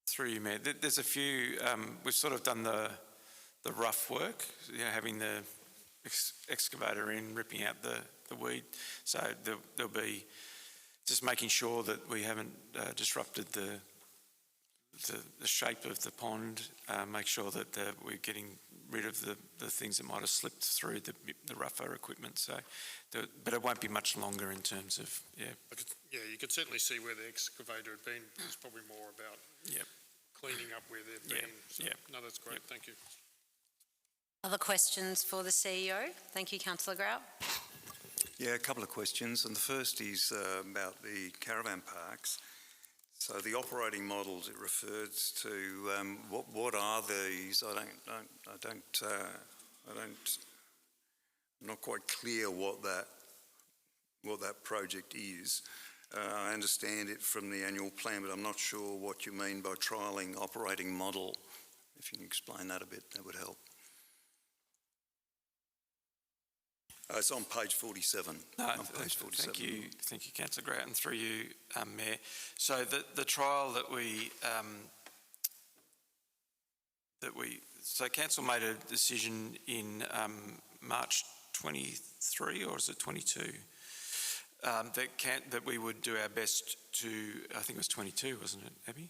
Through you, Mayor. There's a few, we've sort of done the rough work, having the excavator in, ripping out the weed. So there'll be just making sure that we haven't disrupted the shape of the pond, make sure that we're getting rid of the things that might have slipped through the rougher equipment. So, but it won't be much longer in terms of, You could certainly see where the excavator had been. It's probably more about cleaning up where they've been. So, no, that's great. Thank you. Other questions for the CEO? Thank you, Councillor Grau. Yeah, a couple of questions, and the first is about the caravan parks. So the operating models it refers to, what are these? I'm not quite clear what that project is. I understand it from the annual plan, but I'm not sure what you mean by trialling operating model. If you can explain that a bit, that would help. It's on page 47. Page 47. Thank you, Councillor Grau, and through you, Mayor. So the trial so Council made a decision in March 23, or is it 22? That we would do our best to, I think it was 22, wasn't it, Abby?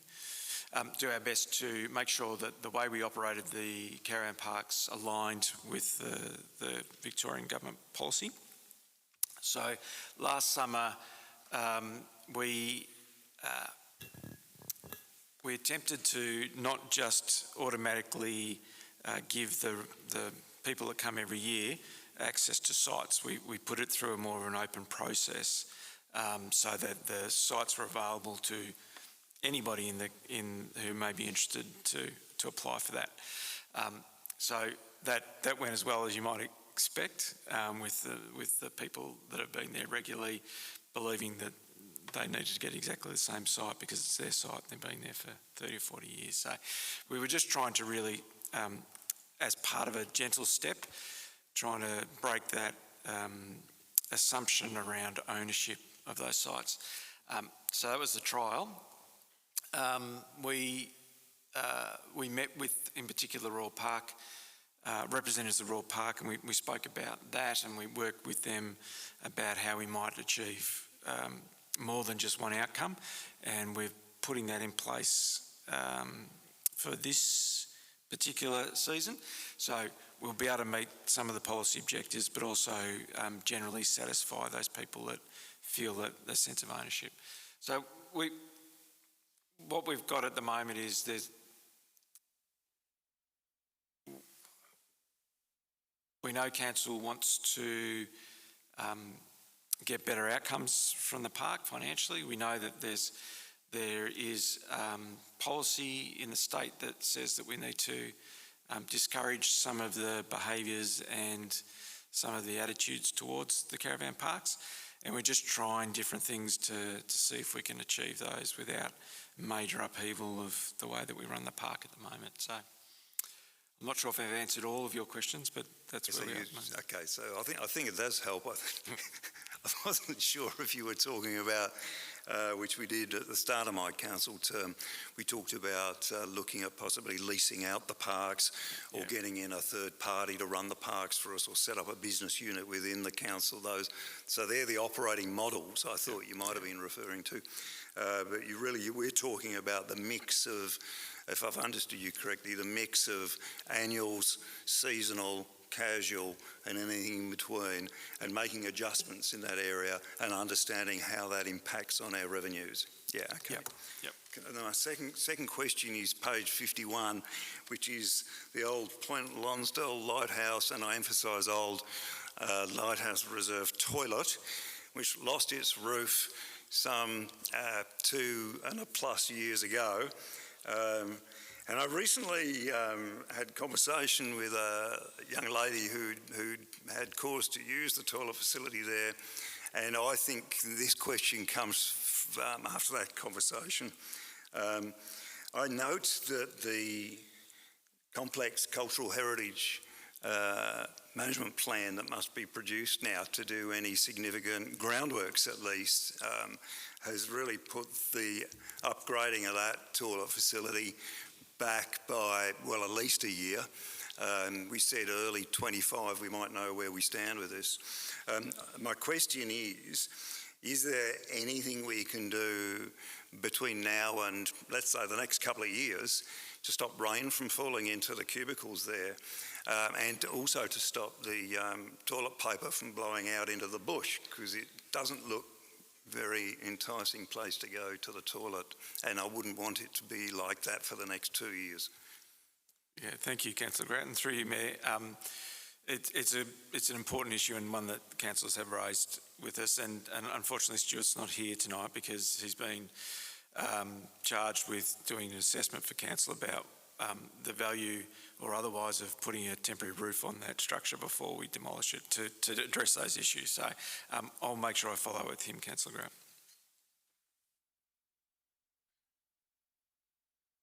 Do our best to make sure that the way we operated the caravan parks aligned with the Victorian government policy. So last summer we attempted to not just automatically give the people that come every year access to sites. We put it through a more of an open process so that the sites were available to anybody who may be interested to apply for that. So that went as well as you might expect, with the people that have been there regularly believing that they needed to get exactly the same site because it's their site. They've been there for 30 or 40 years. So we were just trying to really, as part of a gentle step, trying to break that assumption around ownership of those sites. So that was the trial. We met with, in particular, Royal Park, representatives of Royal Park, and we spoke about that, and we worked with them about how we might achieve more than just one outcome, and we're putting that in place for this particular season. So we'll be able to meet some of the policy objectives, but also generally satisfy those people that feel that the sense of ownership. So what we've got at the moment is we know Council wants to get better outcomes from the park financially. We know that there is policy in the state that says that we need to discourage some of the behaviours and some of the attitudes towards the caravan parks, and we're just trying different things to see if we can achieve those without major upheaval of the way that we run the park at the moment. So I'm not sure if I've answered all of your questions, but that's where we are. Okay, so I think it does help. I wasn't sure if you were talking about, which we did at the start of my council term, we talked about looking at possibly leasing out the parks or getting in a third party to run the parks for us or set up a business unit within the council. So they're the operating models I thought you might have been referring to. But we're talking about the mix of, if I've understood you correctly, the mix of annuals, seasonal, casual and anything in between, and making adjustments in that area and understanding how that impacts on our revenues. Yeah, okay. Yep. And then my second question is page 51, which is the old Point Lonsdale Lighthouse, and I emphasise old Lighthouse Reserve toilet, which lost its roof some 2+ years ago. And I recently had conversation with a young lady who had cause to use the toilet facility there, And I think this question comes after that conversation. I note that the complex cultural heritage management plan that must be produced now to do any significant groundworks at least has really put the upgrading of that toilet facility back by, well, at least a year. We said early 25 we might know where we stand with this. My question is there anything we can do between now and, let's say, the next couple of years to stop rain from falling into the cubicles there, and also to stop the toilet paper from blowing out into the bush, because it doesn't look very enticing place to go to the toilet, and I wouldn't want it to be like that for the next 2 years. Yeah, thank you, Councillor Grattan. Through you, Mayor. It's an important issue and one that councillors have raised with us, and unfortunately Stuart's not here tonight because he's been charged with doing an assessment for council about the value or otherwise of putting a temporary roof on that structure before we demolish it to address those issues. So I'll make sure I follow with him, Councillor Grant.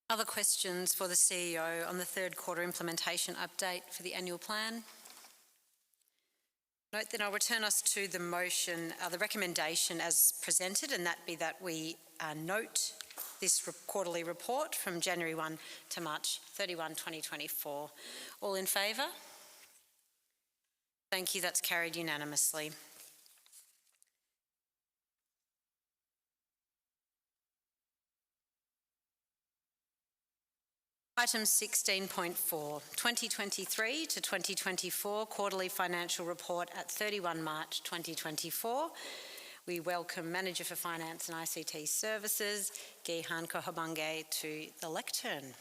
Other questions for the CEO on the third quarter implementation update for the annual plan? Note, then I'll return us to the motion, the recommendation as presented, and that be that we note this quarterly report from January 1 to March 31, 2024. All in favour? Thank you, that's carried unanimously. Item 16.4, 2023 to 2024 Quarterly Financial Report at 31 March 2024. We welcome Manager for Finance and ICT Services, Gihan Kohabange, to the lectern.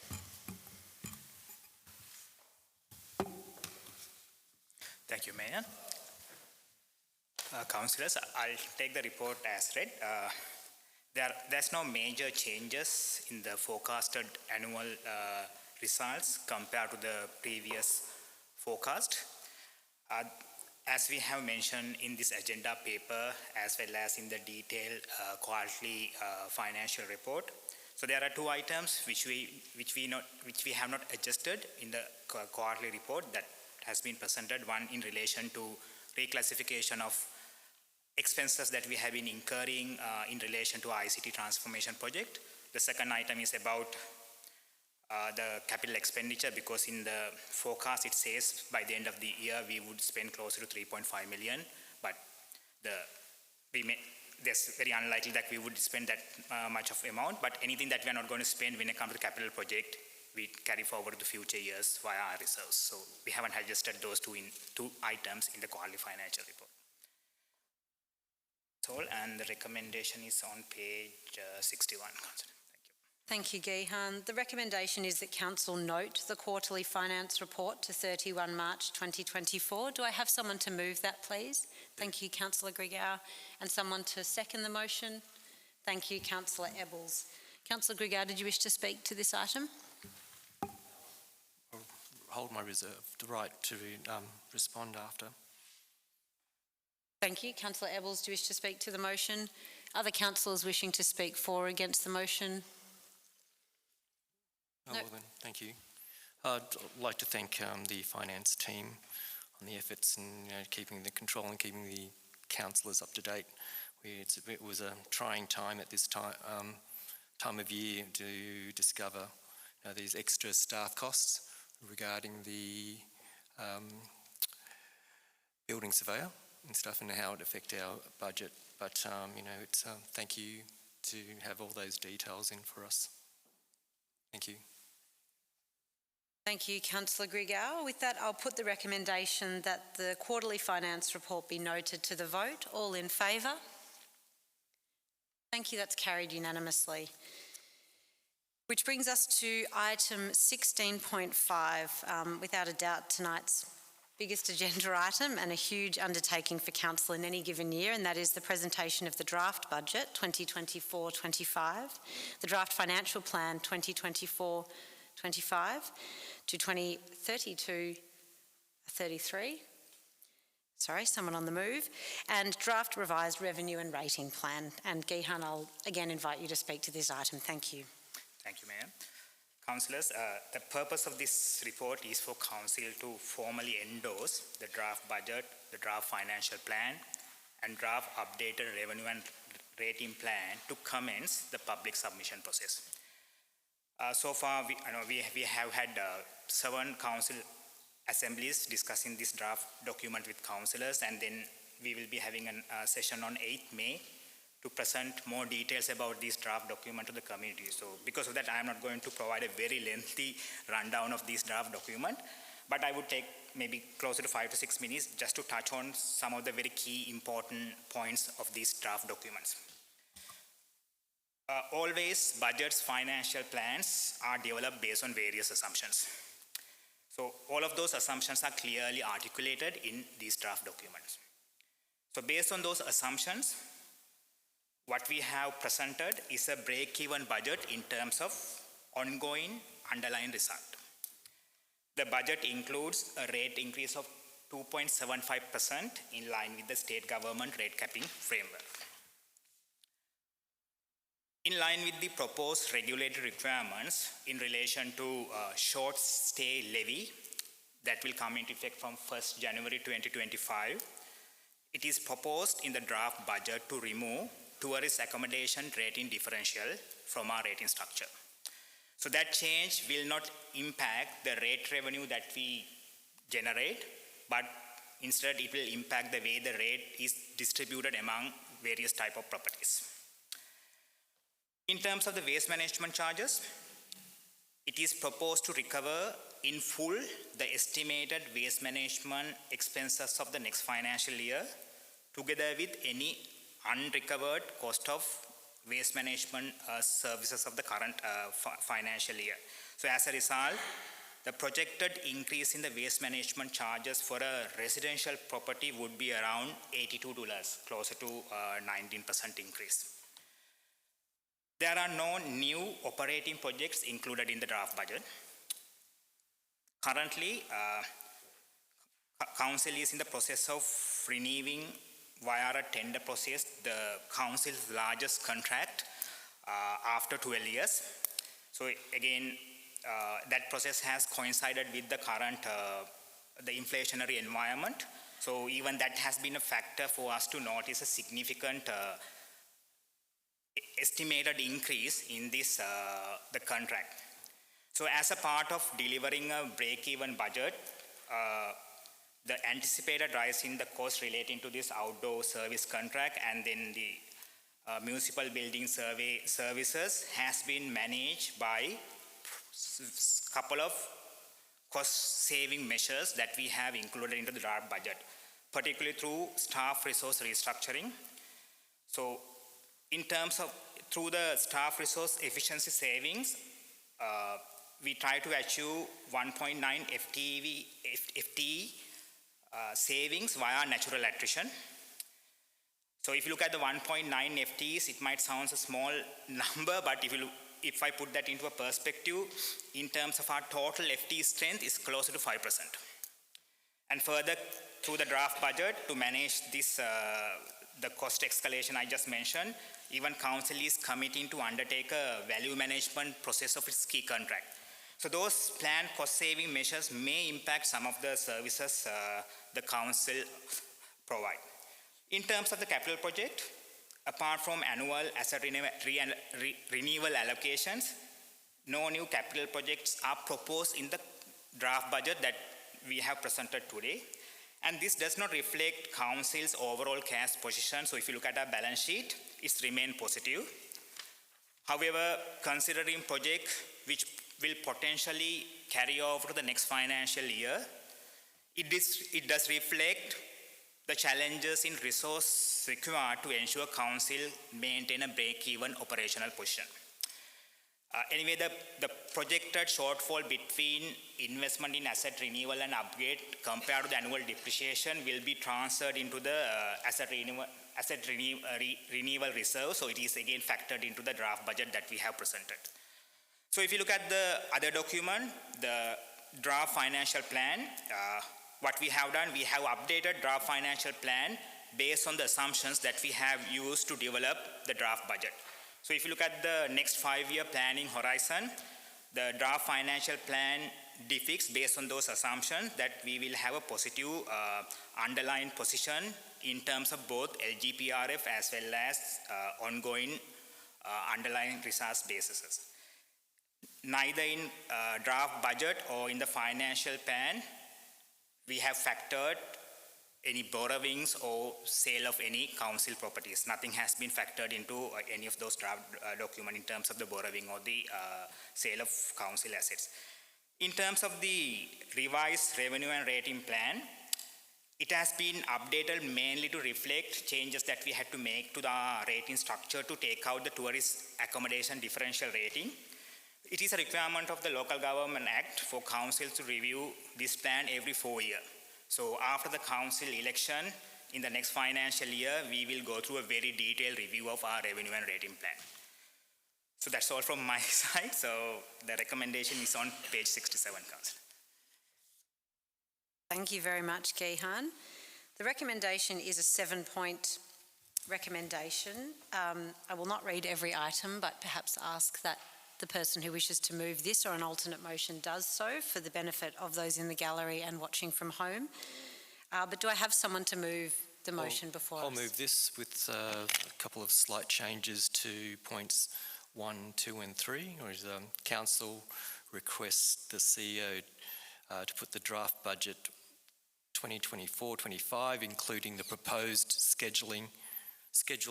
Thank you, Mayor. Councillors, I'll take the report as read. There's no major changes in the forecasted annual results compared to the previous forecast. As we have mentioned in this agenda paper, as well as in the detailed quarterly financial report, so there are two items which we have not adjusted in the quarterly report that has been presented. One in relation to reclassification of expenses that we have been incurring in relation to ICT transformation project. The second item is about the capital expenditure, because in the forecast it says by the end of the year we would spend closer to 3.5 million, but there's very unlikely that we would spend that much of amount, but anything that we are not going to spend when it comes to the capital project, we carry forward to future years via our reserves. So we haven't adjusted those two items in the quarterly financial report. And the recommendation is on page 61. Thank you, Gihan. The recommendation is that Council note the quarterly finance report to 31 March 2024. Do I have someone to move that, please? Thank you, Councillor Grigau. And someone to second the motion? Thank you, Councillor Ebbels. Councillor Grigau, did you wish to speak to this item? I'll hold my reserve, the right to respond after. Thank you. Councillor Ebbels, do you wish to speak to the motion? Other councillors wishing to speak for or against the motion? Oh, well then, thank you. I'd like to thank the finance team on the efforts in keeping the control and keeping the councillors up to date. It was a trying time at this time of year to discover these extra staff costs regarding the building surveyor and stuff, and how it affect our budget. But it's thank you to have all those details in for us. Thank you. Thank you, Councillor Grigau. With that, I'll put the recommendation that the quarterly finance report be noted to the vote. All in favour? Thank you, that's carried unanimously. Which brings us to item 16.5, without a doubt tonight's biggest agenda item and a huge undertaking for Council in any given year, and that is the presentation of the draft budget 2024-25, the draft financial plan 2024-25 to 2032-33. someone on the move, and draft revised revenue and rating plan. And Gihan, I'll again invite you to speak to this item. Thank you. Thank you, Mayor. Councillors, the purpose of this report is for Council to formally endorse the draft budget, the draft financial plan, and draft updated revenue and rating plan to commence the public submission process. So far, we have had 7 council assemblies discussing this draft document with councillors, and then we will be having a session on 8th May to present more details about this draft document to the community. So because of that, I am not going to provide a very lengthy rundown of this draft document, but I would take maybe closer to 5 to 6 minutes just to touch on some of the very key important points of these draft documents. Always, budgets, financial plans are developed based on various assumptions. So all of those assumptions are clearly articulated in these draft documents. So based on those assumptions, what we have presented is a break-even budget in terms of ongoing underlying result. The budget includes a rate increase of 2.75% in line with the state government rate capping framework. In line with the proposed regulatory requirements in relation to short stay levy that will come into effect from 1st January 2025, it is proposed in the draft budget to remove tourist accommodation rating differential from our rating structure. So that change will not impact the rate revenue that we generate, but instead it will impact the way the rate is distributed among various type of properties. In terms of the waste management charges, it is proposed to recover in full the estimated waste management expenses of the next financial year, together with any unrecovered cost of waste management services of the current financial year. So as a result, the projected increase in the waste management charges for a residential property would be around $82, closer to 19% increase. There are no new operating projects included in the draft budget. Currently, Council is in the process of renewing via a tender process the Council's largest contract after 12 years. So again, that process has coincided with the current the inflationary environment. So even that has been a factor for us to notice a significant estimated increase in this the contract. So as a part of delivering a break-even budget, the anticipated rise in the cost relating to this outdoor service contract and then the municipal building survey services has been managed by a couple of cost-saving measures that we have included into the draft budget, particularly through staff resource restructuring. So in terms of through the staff resource efficiency savings, we try to achieve 1.9 FTE savings via natural attrition. So if you look at the 1.9 FTEs, it might sound a small number, but if I put that into a perspective, in terms of our total FTE strength is closer to 5%. And further, through the draft budget to manage this, the cost escalation I just mentioned, even Council is committing to undertake a value management process of its key contract. So those planned cost-saving measures may impact some of the services the Council provide. In terms of the capital project, apart from annual asset renewal allocations, no new capital projects are proposed in the draft budget that we have presented today. And this does not reflect Council's overall cash position. So if you look at our balance sheet, it's remained positive. However, considering projects which will potentially carry over to the next financial year, it does reflect the challenges in resource required to ensure Council maintain a break-even operational position. Anyway, the projected shortfall between investment in asset renewal and upgrade compared to the annual depreciation will be transferred into the asset renewal reserve. So it is again factored into the draft budget that we have presented. So if you look at the other document, the draft financial plan, what we have done, we have updated draft financial plan based on the assumptions that we have used to develop the draft budget. So if you look at the next 5-year planning horizon, the draft financial plan depicts based on those assumptions that we will have a positive underlying position in terms of both LGPRF as well as ongoing underlying resource bases. Neither in draft budget or in the financial plan, we have factored any borrowings or sale of any council properties. Nothing has been factored into any of those draft documents in terms of the borrowing or the sale of council assets. In terms of the revised revenue and rating plan, it has been updated mainly to reflect changes that we had to make to the rating structure to take out the tourist accommodation differential rating. It is a requirement of the Local Government Act for councils to review this plan every 4 years. So after the council election, in the next financial year, we will go through a very detailed review of our revenue and rating plan. So that's all from my side. So the recommendation is on page 67, Councillor. Thank you very much, Gihan. The recommendation is a 7-point recommendation. I will not read every item, but perhaps ask that the person who wishes to move this or an alternate motion does so for the benefit of those in the gallery and watching from home. But do I have someone to move the motion before us? I'll move this with a couple of slight changes to points 1, 2 and 3. Council requests the CEO to put the draft budget 2024-25, including the proposed schedule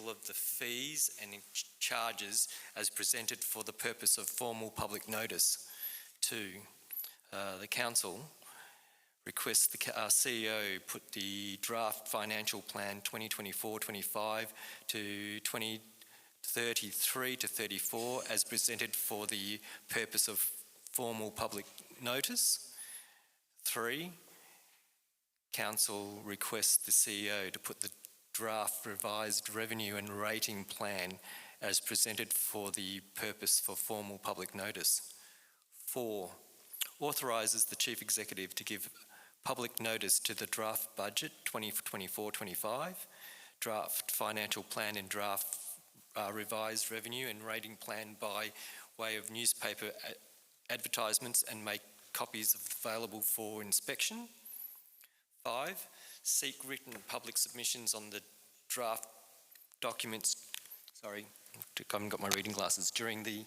of the fees and charges as presented for the purpose of formal public notice. 2, the Council requests the CEO put the draft financial plan 2024-25 to 2033-34 as presented for the purpose of formal public notice. 3, Council requests the CEO to put the draft revised revenue and rating plan as presented for the purpose for formal public notice. 4, authorises the Chief Executive to give public notice to the draft budget 2024-25, draft financial plan and draft revised revenue and rating plan by way of newspaper advertisements and make copies available for inspection. 5, seek written public submissions on the draft documents, I haven't got my reading glasses, during the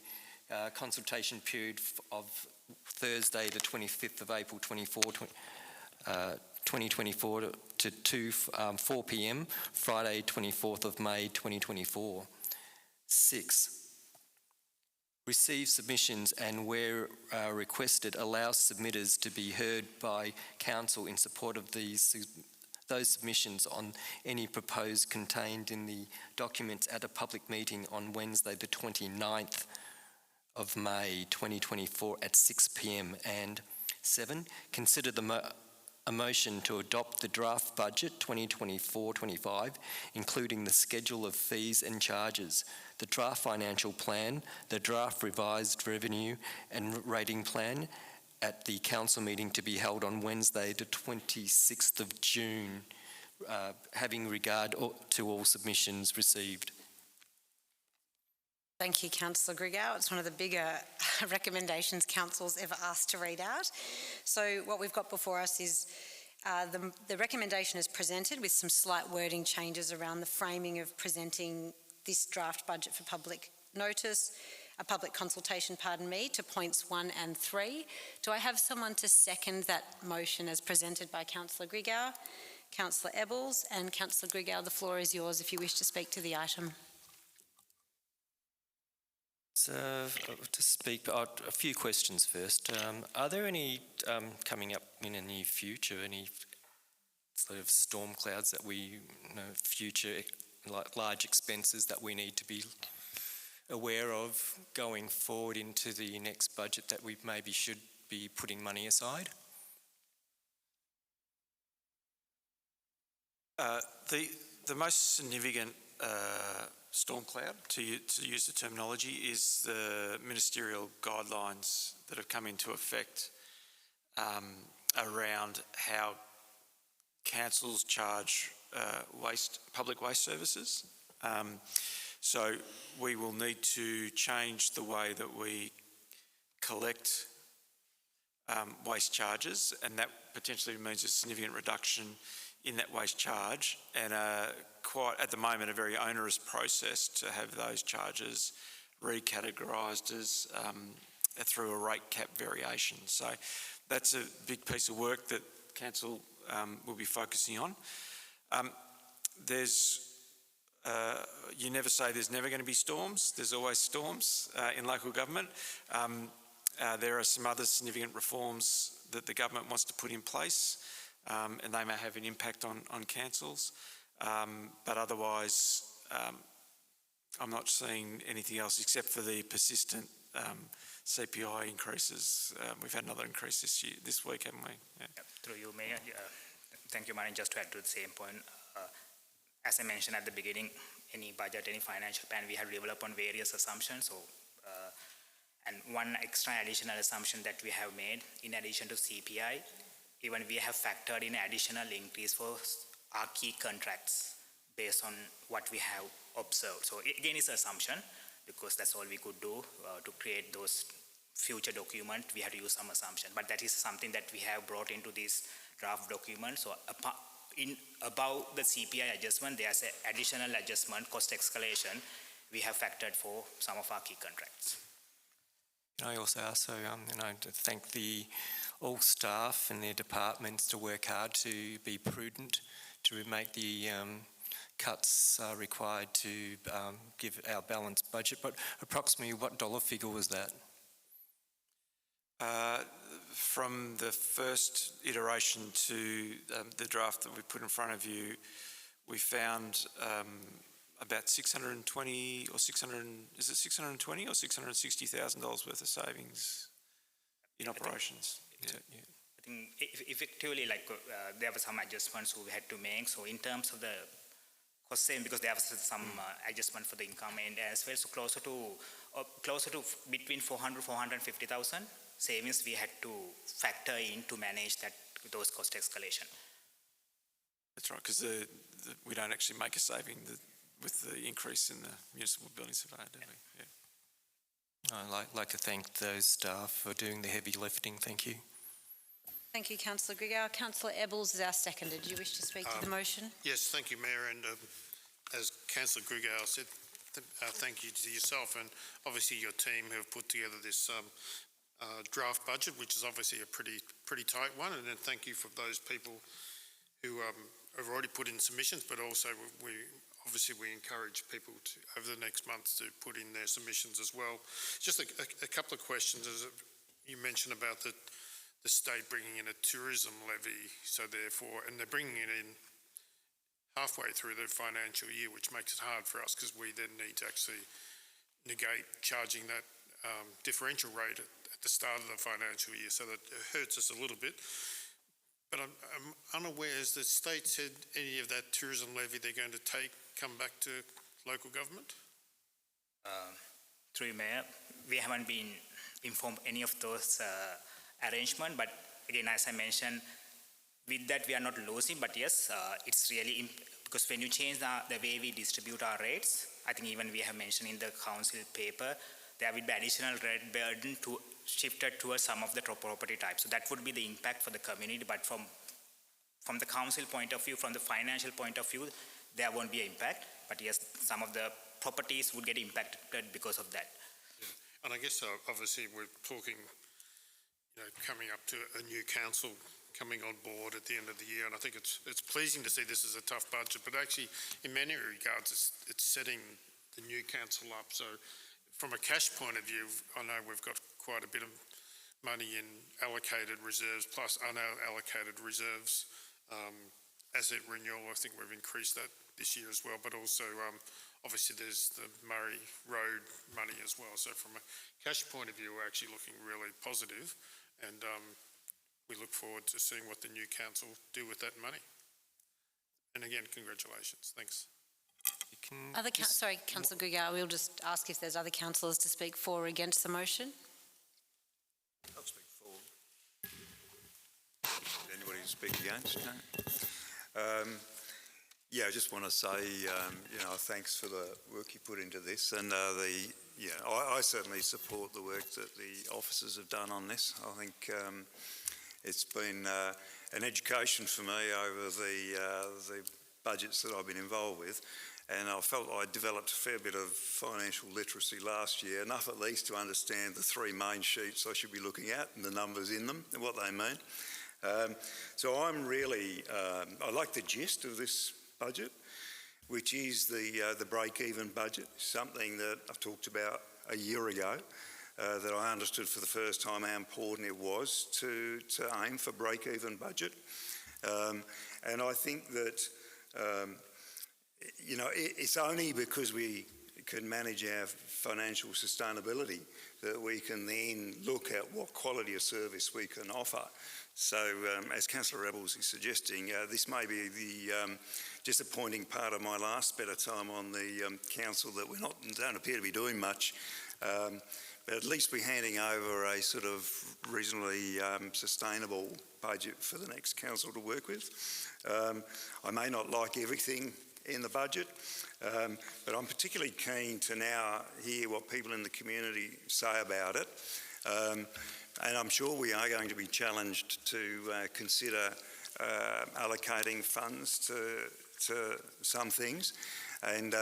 consultation period of Thursday the 25th of April 2024 to 4 p.m, Friday 24th of May 2024. 6, receive submissions and where requested allow submitters to be heard by Council in support of those submissions on any proposed contained in the documents at a public meeting on Wednesday the 29th of May 2024 at 6 p.m. And 7, consider a motion to adopt the draft budget 2024-25, including the schedule of fees and charges, the draft financial plan, the draft revised revenue and rating plan at the council meeting to be held on Wednesday the 26th of June, having regard to all submissions received. Thank you, Councillor Grigau. It's one of the bigger recommendations Council's ever asked to read out. So what we've got before us is the recommendation is presented with some slight wording changes around the framing of presenting this draft budget for public notice, a public consultation, to points 1 and 3. Do I have someone to second that motion as presented by Councillor Grigau? Councillor Ebbels and Councillor Grigau, the floor is yours if you wish to speak to the item. So, to speak, a few questions first. Are there any coming up in the near future, any sort of storm clouds that we, future like large expenses that we need to be aware of going forward into the next budget that we maybe should be putting money aside? The most significant storm cloud, to use the terminology, is the ministerial guidelines that have come into effect around how councils charge public waste services. So we will need to change the way that we collect waste charges, and that potentially means a significant reduction in that waste charge, and quite at the moment a very onerous process to have those charges recategorised as through a rate cap variation. So that's a big piece of work that council will be focusing on. You never say there's never going to be storms. There's always storms in local government. There are some other significant reforms that the government wants to put in place, and they may have an impact on councils. But otherwise, I'm not seeing anything else except for the persistent CPI increases. We've had another increase this week, haven't we? Yeah. Through you, Mayor. Thank you, Martin. Just to add to the same point, as I mentioned at the beginning, any budget, any financial plan, we have developed on various assumptions. So, and one extra additional assumption that we have made, in addition to CPI, even we have factored in additional increase for our key contracts based on what we have observed. So again, it's an assumption, because that's all we could do to create those future documents. We had to use some assumption, but that is something that we have brought into this draft document. So above the CPI adjustment, there's an additional adjustment, cost escalation, we have factored for some of our key contracts. Can I also ask, to thank all staff and their departments to work hard to be prudent, to make the cuts required to give our balanced budget. But approximately what dollar figure was that? From the first iteration to the draft that we put in front of you, we found about 620 or 600, is it 620 or $660,000 worth of savings in operations. I think effectively, there were some adjustments we had to make. So in terms of the cost saving, because there was some adjustment for the income and as well, so closer to between 400 450,000 savings we had to factor in to manage those cost escalation. That's right, because we don't actually make a saving with the increase in the municipal building survey, do we? Yeah. I'd like to thank those staff for doing the heavy lifting. Thank you. Thank you, Councillor Grigor. Councillor Ebbels is our seconder. Do you wish to speak to the motion? Yes, thank you, Mayor. And as Councillor Grigor said, thank you to yourself and obviously your team who have put together this draft budget, which is obviously a pretty tight one. And then thank you for those people who have already put in submissions, but also we encourage people to, over the next months, to put in their submissions as well. Just a couple of questions. As you mentioned about the state bringing in a tourism levy, so therefore, and they're bringing it in halfway through the financial year, which makes it hard for us because we then need to actually negate charging that differential rate at the start of the financial year, so that it hurts us a little bit. But I'm unaware, has the state said any of that tourism levy they're going to come back to local government? Through Mayor, we haven't been informed any of those arrangements, but again, as I mentioned, with that we are not losing, but yes, it's really, because when you change the way we distribute our rates, I think even we have mentioned in the council paper, there will be additional rate burden to shifted towards some of the property types. So that would be the impact for the community, but from the council point of view, from the financial point of view, there won't be an impact, but yes, some of the properties would get impacted because of that. Yeah. And I guess obviously we're talking, coming up to a new council coming on board at the end of the year, and I think it's pleasing to see this is a tough budget, but actually in many regards it's setting the new council up. So from a cash point of view, I know we've got quite a bit of money in allocated reserves plus unallocated reserves. Asset renewal, I think we've increased that this year as well, but also obviously there's the Murray Road money as well. So from a cash point of view, we're actually looking really positive, and we look forward to seeing what the new council do with that money. And again, congratulations. Thanks. Sorry, Councillor Grigor, we'll just ask if there's other councillors to speak for or against the motion. I'll speak for. Anybody to speak against? No. Yeah, I just want to say, thanks for the work you put into this, and I certainly support the work that the officers have done on this. I think it's been an education for me over the budgets that I've been involved with, and I felt I developed a fair bit of financial literacy last year, enough at least to understand the three main sheets I should be looking at and the numbers in them and what they mean. So I'm really, I like the gist of this budget, which is the break-even budget, something that I've talked about a year ago, that I understood for the first time how important it was to aim for break-even budget. And I think that, it's only because we can manage our financial sustainability that we can then look at what quality of service we can offer. So, as Councillor Rebels is suggesting, this may be the disappointing part of my last bit of time on the council, that we don't appear to be doing much, but at least we're handing over a sort of reasonably sustainable budget for the next council to work with. I may not like everything in the budget, but I'm particularly keen to now hear what people in the community say about it. And I'm sure we are going to be challenged to consider allocating funds to some things, and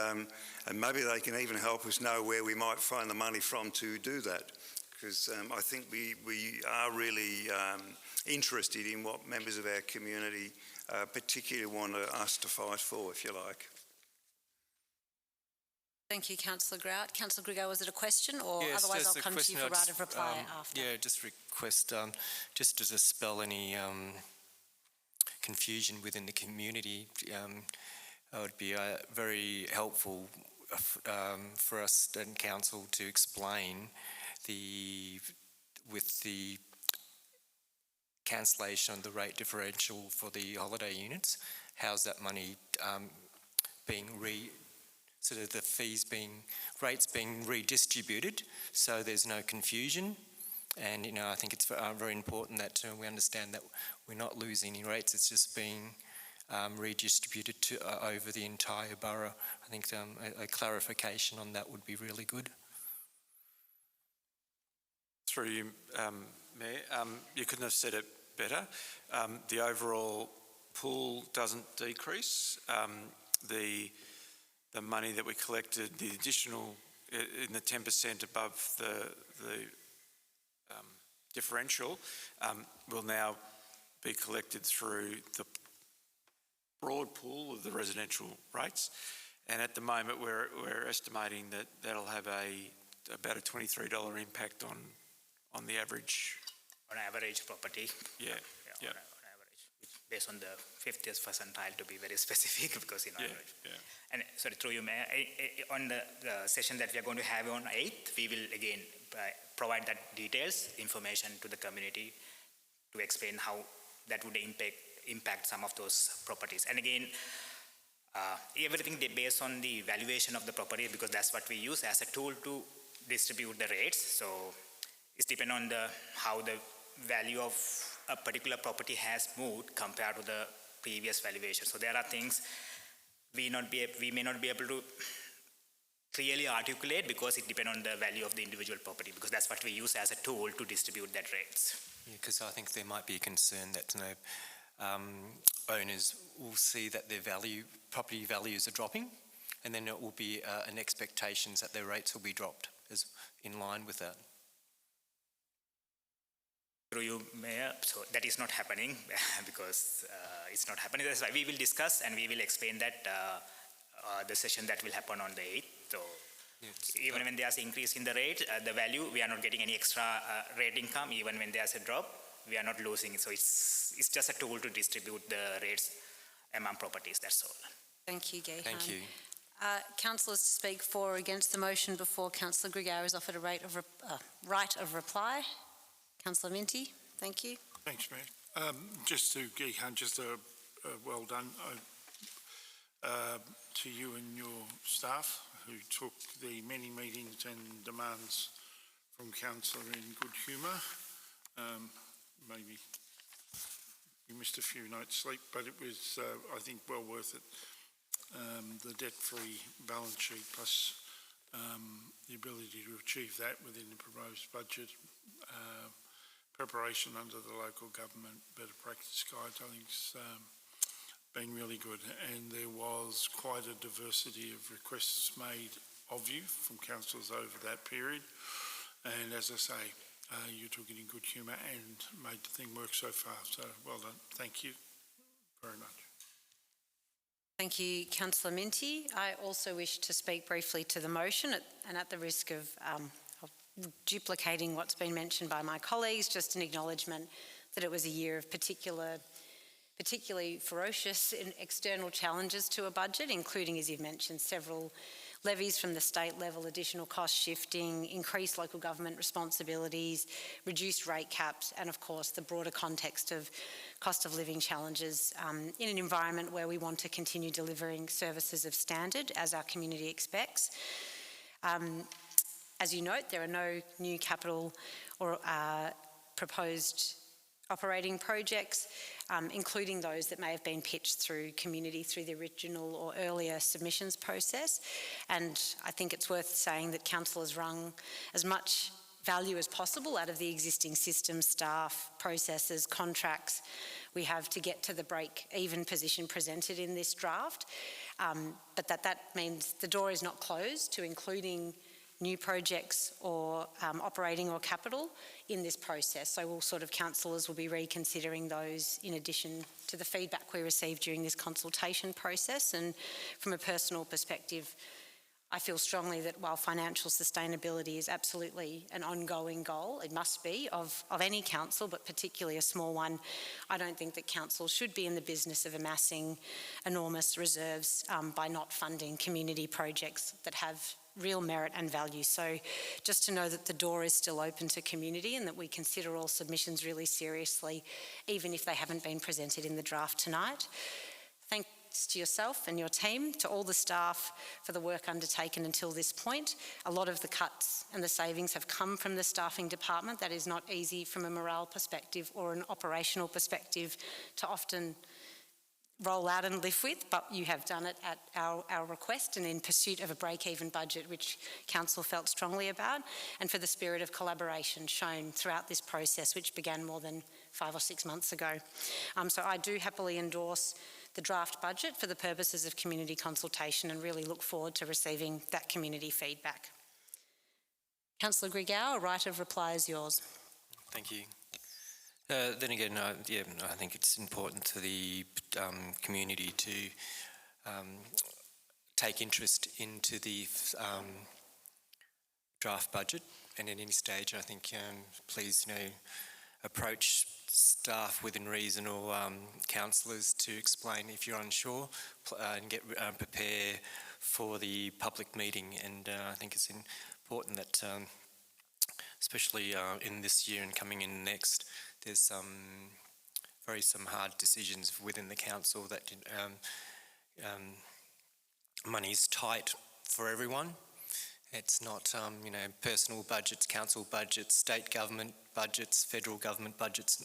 maybe they can even help us know where we might find the money from to do that, because I think we are really interested in what members of our community particularly want us to fight for, if you like. Thank you, Councillor Grout. Councillor Grigor, was it a question, or yes, otherwise I'll come to you for right of reply after? Yeah, just request, just to dispel any confusion within the community, it would be very helpful for us and council to explain with the cancellation of the rate differential for the holiday units, how's that money being sort of the rates being redistributed, so there's no confusion. And I think it's very important that we understand that we're not losing any rates, it's just being redistributed over the entire borough. I think a clarification on that would be really good. Through you, Mayor, you couldn't have said it better. The overall pool doesn't decrease. The money that we collected, the additional in the 10% above the differential, will now be collected through the broad pool of the residential rates. And at the moment, we're estimating that that'll have about a $23 impact on the average. On average property. Yeah. On average, based on the 50th percentile, to be very specific, because average. Yeah. And sorry, through you, Mayor, on the session that we are going to have on 8th, we will again provide that details, information to the community to explain how that would impact some of those properties. And again, everything based on the valuation of the property, because that's what we use as a tool to distribute the rates. So it's depend on how the value of a particular property has moved compared to the previous valuation. So there are things we may not be able to clearly articulate, because it depends on the value of the individual property, because that's what we use as a tool to distribute that rates. Yeah, because I think there might be a concern that owners will see that their property values are dropping, and then it will be an expectation that their rates will be dropped as in line with that. Through you, Mayor, so that is not happening because it's not happening. That's why we will discuss and we will explain that the session that will happen on the 8th. So yes, even when there's an increase in the rate, the value, we are not getting any extra rate income. Even when there's a drop, we are not losing. So it's just a tool to distribute the rates among properties, that's all. Thank you, Gehan. Thank you. Councillors to speak for or against the motion before Councillor Grigor is offered a right of reply. Councillor Minty, thank you. Thanks, Mayor. Just to Gehan, just a well done to you and your staff who took the many meetings and demands from Councillor in good humour. Maybe you missed a few nights' sleep, but it was, I think, well worth it. The debt-free balance sheet plus the ability to achieve that within the proposed budget, preparation under the local government better practice guide, I think has been really good. And there was quite a diversity of requests made of you from councillors over that period. And as I say, you took it in good humour and made the thing work so far. So well done. Thank you very much. Thank you, Councillor Minty. I also wish to speak briefly to the motion and at the risk of duplicating what's been mentioned by my colleagues, just an acknowledgement that it was a year of particularly ferocious external challenges to a budget, including, as you've mentioned, several levies from the state level, additional cost shifting, increased local government responsibilities, reduced rate caps, and of course the broader context of cost of living challenges in an environment where we want to continue delivering services of standard as our community expects. As you note, there are no new capital or proposed operating projects, including those that may have been pitched through community through the original or earlier submissions process. And I think it's worth saying that council has wrung as much value as possible out of the existing systems, staff, processes, contracts we have to get to the break-even position presented in this draft. But that means the door is not closed to including new projects or operating or capital in this process. So councillors will be reconsidering those in addition to the feedback we received during this consultation process. And from a personal perspective, I feel strongly that while financial sustainability is absolutely an ongoing goal, it must be of any council, but particularly a small one, I don't think that council should be in the business of amassing enormous reserves by not funding community projects that have real merit and value. So just to know that the door is still open to community and that we consider all submissions really seriously, even if they haven't been presented in the draft tonight. Thanks to yourself and your team, to all the staff for the work undertaken until this point. A lot of the cuts and the savings have come from the staffing department. That is not easy from a morale perspective or an operational perspective to often roll out and live with, but you have done it at our request and in pursuit of a break-even budget, which council felt strongly about, and for the spirit of collaboration shown throughout this process, which began more than 5 or 6 months ago. So I do happily endorse the draft budget for the purposes of community consultation and really look forward to receiving that community feedback. Councillor Grigau, a right of reply is yours. Thank you. Then again, I think it's important to the community to take interest into the draft budget, and at any stage, I think, please, approach staff within reason or councillors to explain if you're unsure and get prepare for the public meeting. And I think it's important that, especially in this year and coming in next, there's some hard decisions within the council that money's tight for everyone. It's not, personal budgets, council budgets, state government budgets, federal government budgets.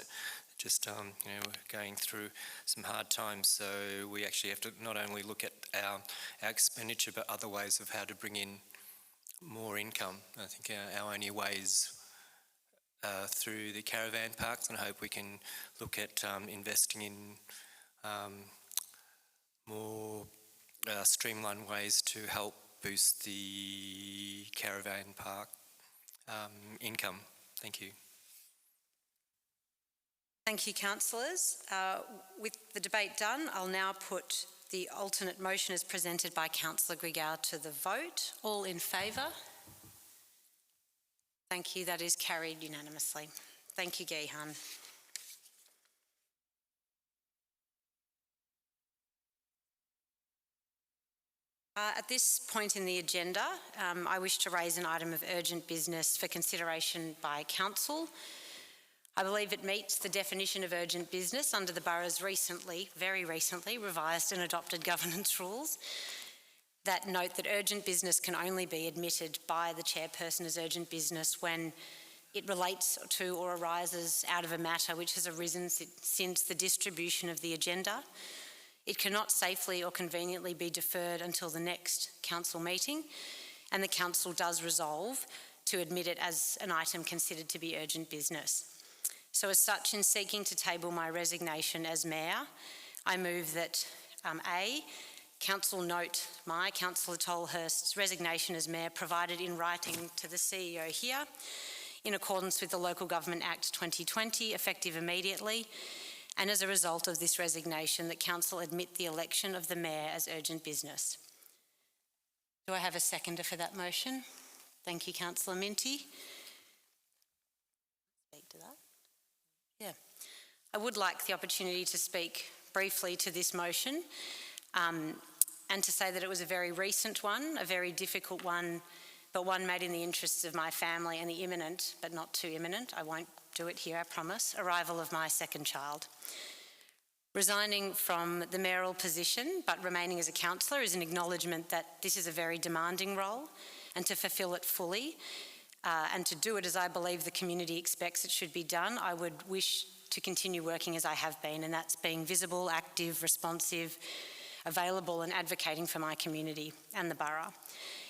Just, we're going through some hard times, so we actually have to not only look at our expenditure, but other ways of how to bring in more income. I think our only ways through the caravan parks, and I hope we can look at investing in more streamlined ways to help boost the caravan park income. Thank you. Thank you, councillors. With the debate done, I'll now put the alternate motion as presented by Councillor Grigau to the vote. All in favour? Thank you. That is carried unanimously. Thank you, Gihan. At this point in the agenda, I wish to raise an item of urgent business for consideration by Council. I believe it meets the definition of urgent business under the borough's very recently revised and adopted governance rules that note that urgent business can only be admitted by the chairperson as urgent business when it relates to or arises out of a matter which has arisen since the distribution of the agenda. It cannot safely or conveniently be deferred until the next council meeting, and the council does resolve to admit it as an item considered to be urgent business. So as such, in seeking to table my resignation as Mayor, I move that A, Council note my, Councillor Tolhurst's resignation as Mayor provided in writing to the CEO here, in accordance with the Local Government Act 2020, effective immediately, and as a result of this resignation, that Council admit the election of the Mayor as urgent business. Do I have a seconder for that motion? Thank you, Councillor Minty. Speak to that. Yeah. I would like the opportunity to speak briefly to this motion, and to say that it was a very recent one, a very difficult one, but one made in the interests of my family and the imminent, but not too imminent, I won't do it here, I promise, arrival of my second child. Resigning from the mayoral position, but remaining as a councillor, is an acknowledgement that this is a very demanding role, and to fulfil it fully, and to do it as I believe the community expects it should be done, I would wish to continue working as I have been, and that's being visible, active, responsive, available and advocating for my community and the borough.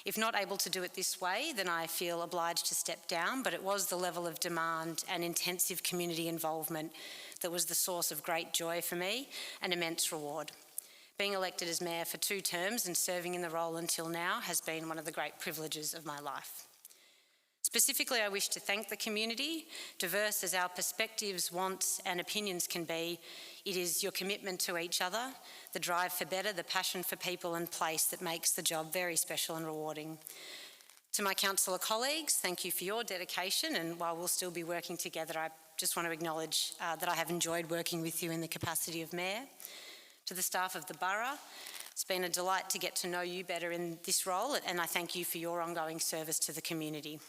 If not able to do it this way, then I feel obliged to step down, but it was the level of demand and intensive community involvement that was the source of great joy for me and immense reward. Being elected as Mayor for 2 terms and serving in the role until now has been one of the great privileges of my life. Specifically, I wish to thank the community. Diverse as our perspectives, wants and opinions can be, it is your commitment to each other, the drive for better, the passion for people and place that makes the job very special and rewarding. To my councillor colleagues, thank you for your dedication, and while we'll still be working together, I just want to acknowledge that I have enjoyed working with you in the capacity of Mayor. To the staff of the borough, it's been a delight to get to know you better in this role, and I thank you for your ongoing service to the community.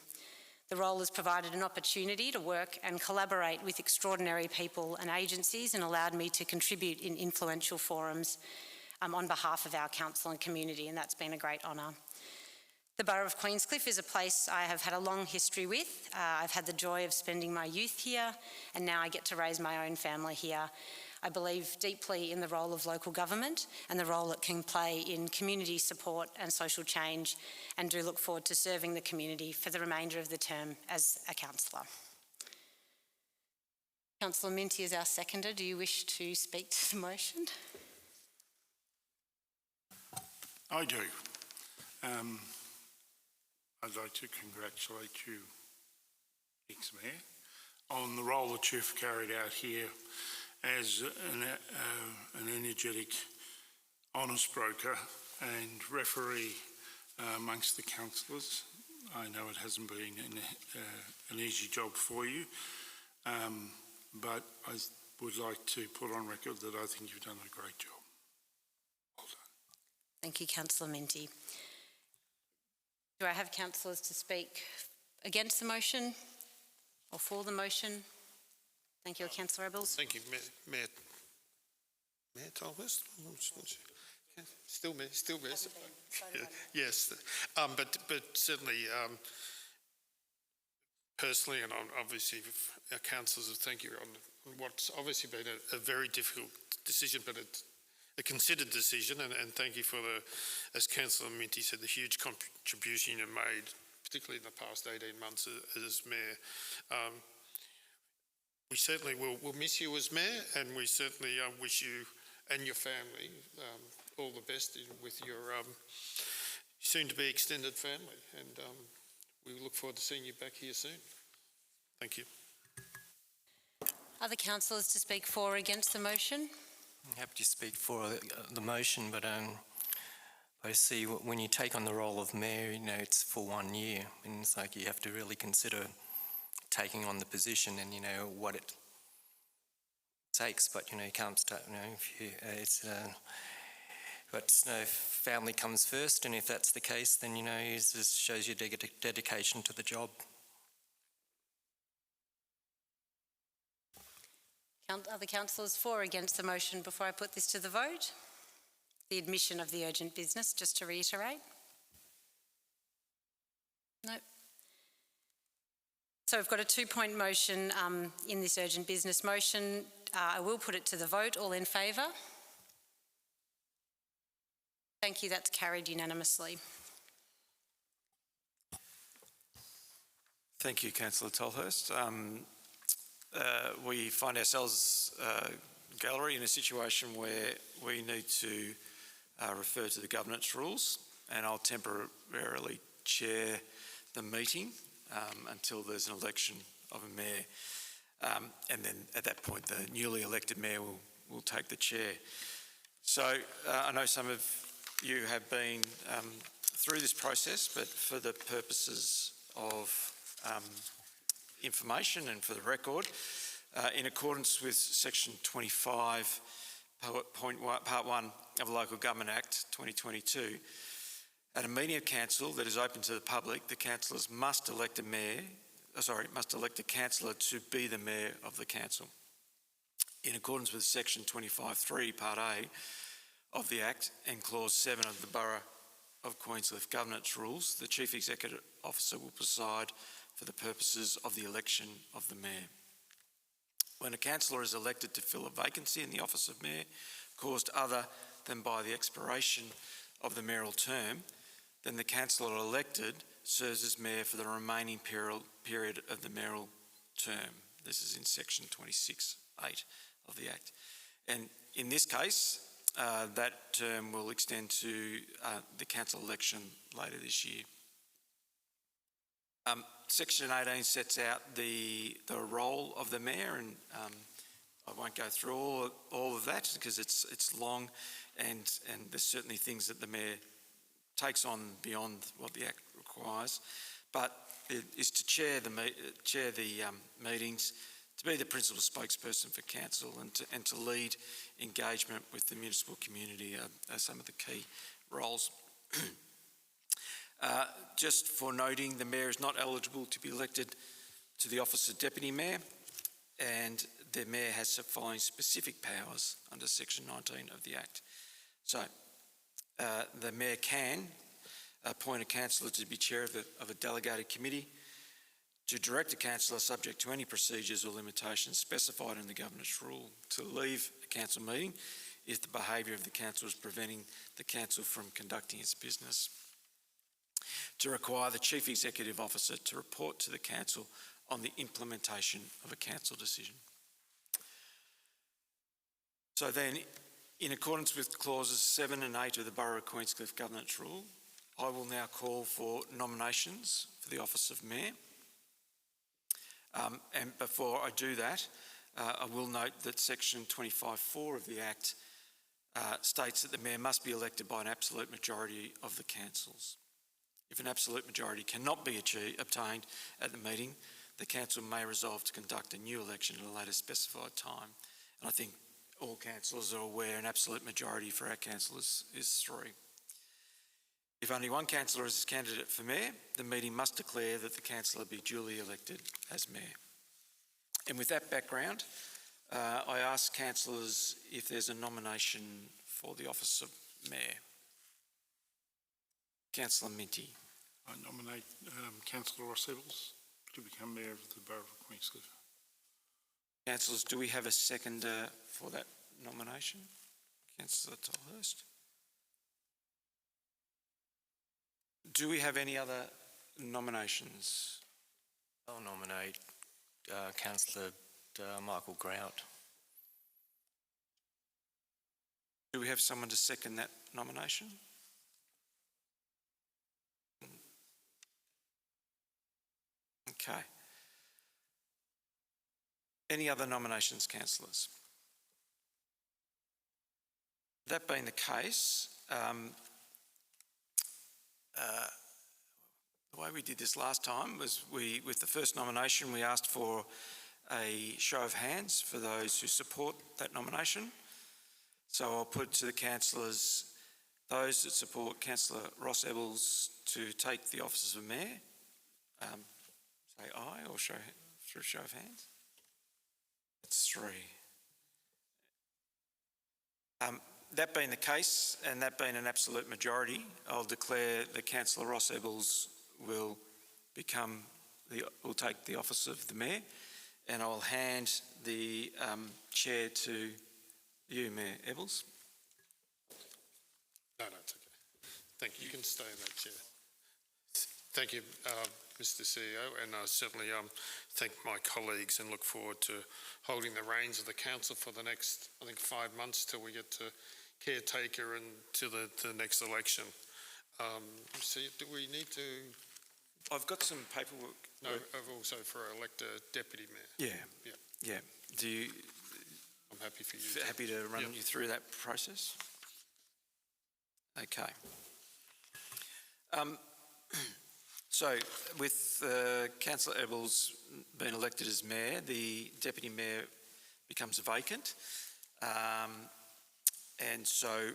The role has provided an opportunity to work and collaborate with extraordinary people and agencies and allowed me to contribute in influential forums on behalf of our council and community, and that's been a great honour. The Borough of Queenscliff is a place I have had a long history with. I've had the joy of spending my youth here, and now I get to raise my own family here. I believe deeply in the role of local government and the role it can play in community support and social change, and do look forward to serving the community for the remainder of the term as a councillor. Councillor Minty is our seconder. Do you wish to speak to the motion? I do. I'd like to congratulate you, ex-Mayor, on the role that you've carried out here as an energetic, honest broker and referee amongst the councillors. I know it hasn't been an easy job for you, but I would like to put on record that I think you've done a great job. Well done. Thank you, Councillor Minty. Do I have councillors to speak against the motion or for the motion? Thank you, Councillor Rebels. Thank you, Mayor Tolhurst. Still Mayor. Yes, but certainly, personally, and obviously our councillors, thank you on what's obviously been a very difficult decision, but a considered decision, and thank you for as Councillor Minty said, the huge contribution you made, particularly in the past 18 months as Mayor. We certainly will miss you as Mayor, and we certainly wish you and your family all the best with your soon-to-be extended family, and we look forward to seeing you back here soon. Thank you. Other councillors to speak for or against the motion? I'm happy to speak for the motion, but I see when you take on the role of Mayor, it's for 1 year, and it's like you have to really consider taking on the position and what it takes, but you can't start, if you, but family comes first, and if that's the case, then it just shows your dedication to the job. Other councillors for or against the motion before I put this to the vote? The admission of the urgent business, just to reiterate. No. So we've got a 2-point motion in this urgent business motion. I will put it to the vote. All in favour? Thank you. That's carried unanimously. Thank you, Councillor Tolhurst. We find ourselves, Gallery, in a situation where we need to refer to the governance rules, and I'll temporarily chair the meeting until there's an election of a mayor, and then at that point the newly elected mayor will take the chair. So I know some of you have been through this process, but for the purposes of information and for the record, in accordance with section 25, part 1 of the Local Government Act 2022, at a meeting of council that is open to the public, the councillors must elect a councillor to be the mayor of the council. In accordance with section 25.3 part A of the Act and clause 7 of the Borough of Queenscliff Governance Rules, the Chief Executive Officer will preside for the purposes of the election of the mayor. When a councillor is elected to fill a vacancy in the office of mayor caused other than by the expiration of the mayoral term, then the councillor elected serves as mayor for the remaining period of the mayoral term. This is in section 26.8 of the Act. And in this case, that term will extend to the council election later this year. Section 18 sets out the role of the mayor, and I won't go through all of that because it's long, and there's certainly things that the mayor takes on beyond what the Act requires, but it is to chair the meetings, to be the principal spokesperson for council, and to lead engagement with the municipal community are some of the key roles. Just for noting, the mayor is not eligible to be elected to the office of deputy mayor, and the mayor has the following specific powers under section 19 of the Act. So the mayor can appoint a councillor to be chair of a delegated committee, to direct a councillor subject to any procedures or limitations specified in the governance rule, to leave a council meeting if the behaviour of the council is preventing the council from conducting its business, to require the Chief Executive Officer to report to the council on the implementation of a council decision. So then, in accordance with clauses 7 and 8 of the Borough of Queenscliff Governance Rule, I will now call for nominations for the office of mayor. And before I do that, I will note that section 25.4 of the Act states that the mayor must be elected by an absolute majority of the councils. If an absolute majority cannot be obtained at the meeting, the council may resolve to conduct a new election at a later specified time. And I think all councillors are aware an absolute majority for our council is 3. If only one councillor is a candidate for mayor, the meeting must declare that the councillor be duly elected as mayor. And with that background, I ask councillors if there's a nomination for the office of mayor. Councillor Minty. I nominate Councillor Ross Evans to become Mayor of the Borough of Queenscliff. Councillors, do we have a seconder for that nomination? Councillor Tolhurst. Do we have any other nominations? I'll nominate Councillor Michael Grout. Do we have someone to second that nomination? Okay. Any other nominations, councillors? That being the case, the way we did this last time was with the first nomination, we asked for a show of hands for those who support that nomination. So I'll put it to the councillors, those that support Councillor Ross Evans to take the office of mayor, say aye or through show of hands. That's 3. That being the case, and that being an absolute majority, I'll declare that Councillor Ross Evans will become will take the office of the Mayor, and I'll hand the chair to you, Mayor Ebbels. No, it's okay. Thank you. You can stay in that chair. Thank you, Mr. CEO, and I certainly thank my colleagues and look forward to holding the reins of the council for the next, I think, 5 months till we get to caretaker and to the next election. So do we need to? I've got some paperwork. No, also for elect a deputy mayor. Yeah. Do you? I'm happy for you. Happy to run you through that process. Okay. So, with Councillor Ebbels being elected as Mayor, the Deputy Mayor becomes vacant. And so,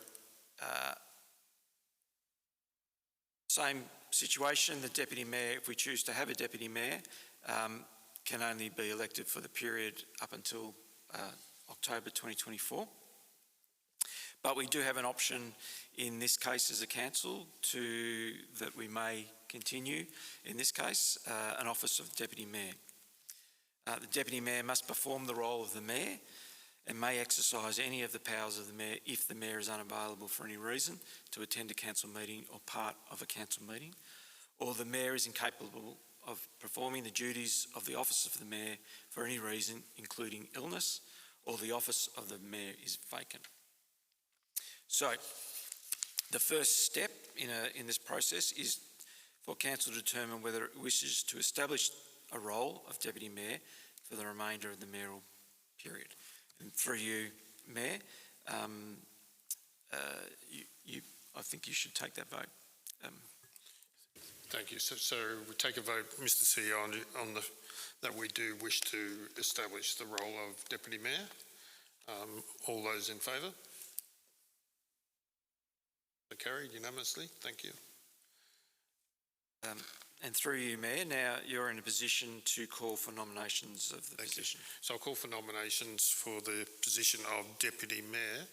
same situation, the Deputy Mayor, if we choose to have a Deputy Mayor, can only be elected for the period up until October 2024. But we do have an option in this case as a council that we may continue, in this case, an office of Deputy Mayor. The Deputy Mayor must perform the role of the Mayor and may exercise any of the powers of the Mayor if the Mayor is unavailable for any reason to attend a council meeting or part of a council meeting, or the Mayor is incapable of performing the duties of the office of the Mayor for any reason, including illness, or the office of the Mayor is vacant. So, the first step in this process is for Council to determine whether it wishes to establish a role of Deputy Mayor for the remainder of the mayoral period. And through you, Mayor, I think you should take that vote. Thank you. So we take a vote, Mr. CEO, on that we do wish to establish the role of Deputy Mayor. All those in favour? Carried unanimously. Thank you. And through you, Mayor, now you're in a position to call for nominations of the position. So I'll call for nominations for the position of Deputy Mayor,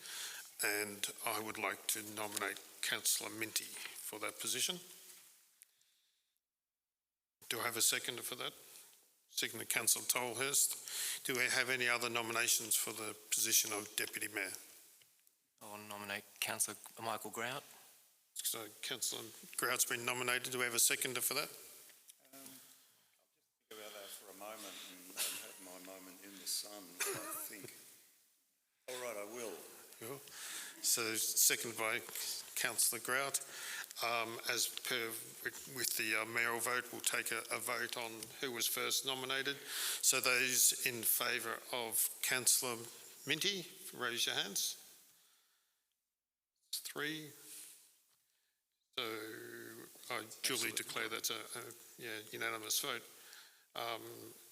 and I would like to nominate Councillor Minty for that position. Do I have a seconder for that? Seconder, Councillor Tolhurst. Do we have any other nominations for the position of Deputy Mayor? I'll nominate Councillor Michael Grout. So Councillor Grout's been nominated. Do we have a seconder for that? I'll just think about that for a moment and have my moment in the sun, I think. All right, I will. Sure. So seconded by Councillor Grout. As per with the mayoral vote, we'll take a vote on who was first nominated. So those in favour of Councillor Minty, raise your hands. 3. So I duly declare that's a unanimous vote,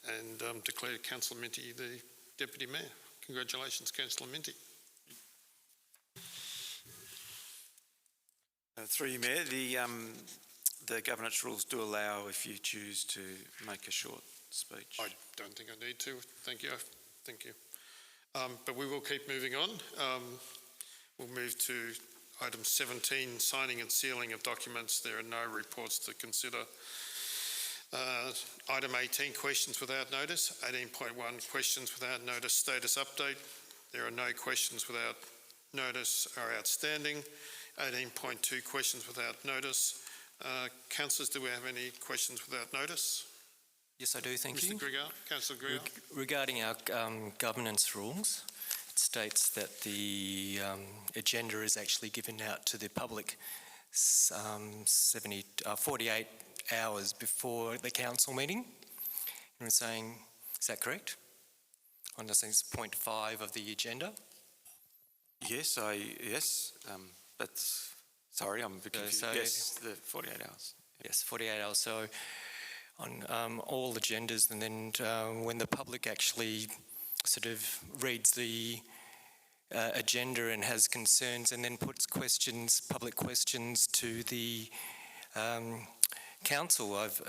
and declare Councillor Minty the Deputy Mayor. Congratulations, Councillor Minty. Through you, Mayor, the governance rules do allow if you choose to make a short speech. I don't think I need to. Thank you. Thank you. But we will keep moving on. We'll move to item 17, signing and sealing of documents. There are no reports to consider. Item 18, questions without notice. 18.1, questions without notice, status update. There are no questions without notice are outstanding. 18.2, questions without notice. Councillors, do we have any questions without notice? Yes, I do, thank you. Mr. Grigard, Councillor Grigard. Regarding our governance rules, it states that the agenda is actually given out to the public 48 hours before the council meeting. And we're saying, is that correct? On the point 5 of the agenda? Yes, but sorry, I'm a bit confused. Yes, the 48 hours. Yes, 48 hours. So on all agendas, and then when the public actually sort of reads the agenda and has concerns and then puts questions, public questions to the council, I've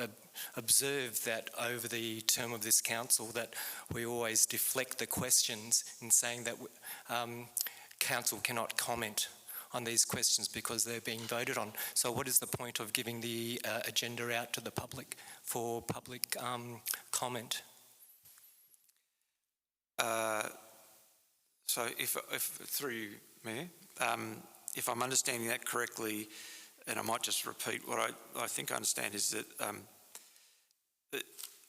observed that over the term of this council that we always deflect the questions in saying that council cannot comment these questions because they're being voted on. So what is the point of giving the agenda out to the public for public comment? So if through you, Mayor, if I'm understanding that correctly, and I might just repeat what I think I understand, is that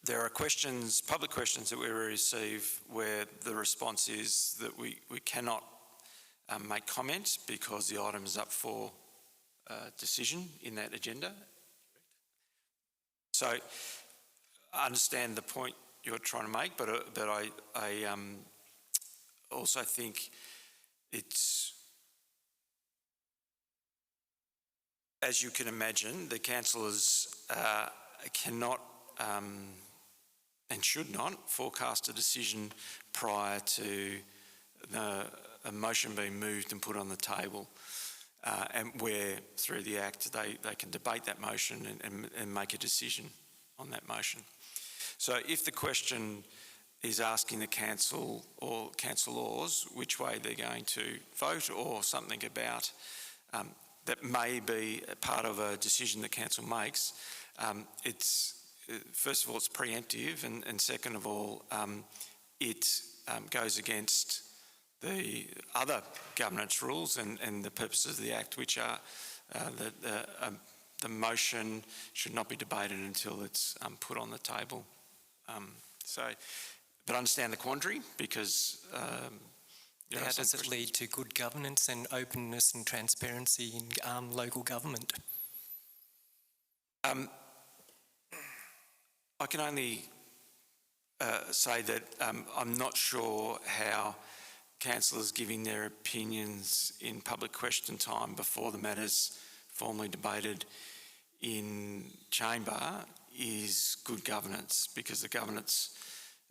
there are questions, public questions that we receive where the response is that we cannot make comment because the item is up for decision in that agenda. So I understand the point you're trying to make, but I also think it's, as you can imagine, the councillors cannot and should not forecast a decision prior to a motion being moved and put on the table, and where through the Act they can debate that motion and make a decision on that motion. So if the question is asking the council or councillors which way they're going to vote, or something about that may be a part of a decision the council makes, it's first of all, it's preemptive, and second of all, it goes against the other governance rules and the purposes of the Act, which are that the motion should not be debated until it's put on the table. But I understand the quandary, because how does it lead to good governance and openness and transparency in local government? I can only say that I'm not sure how councillors giving their opinions in public question time before the matter's formally debated in chamber is good governance, because the governance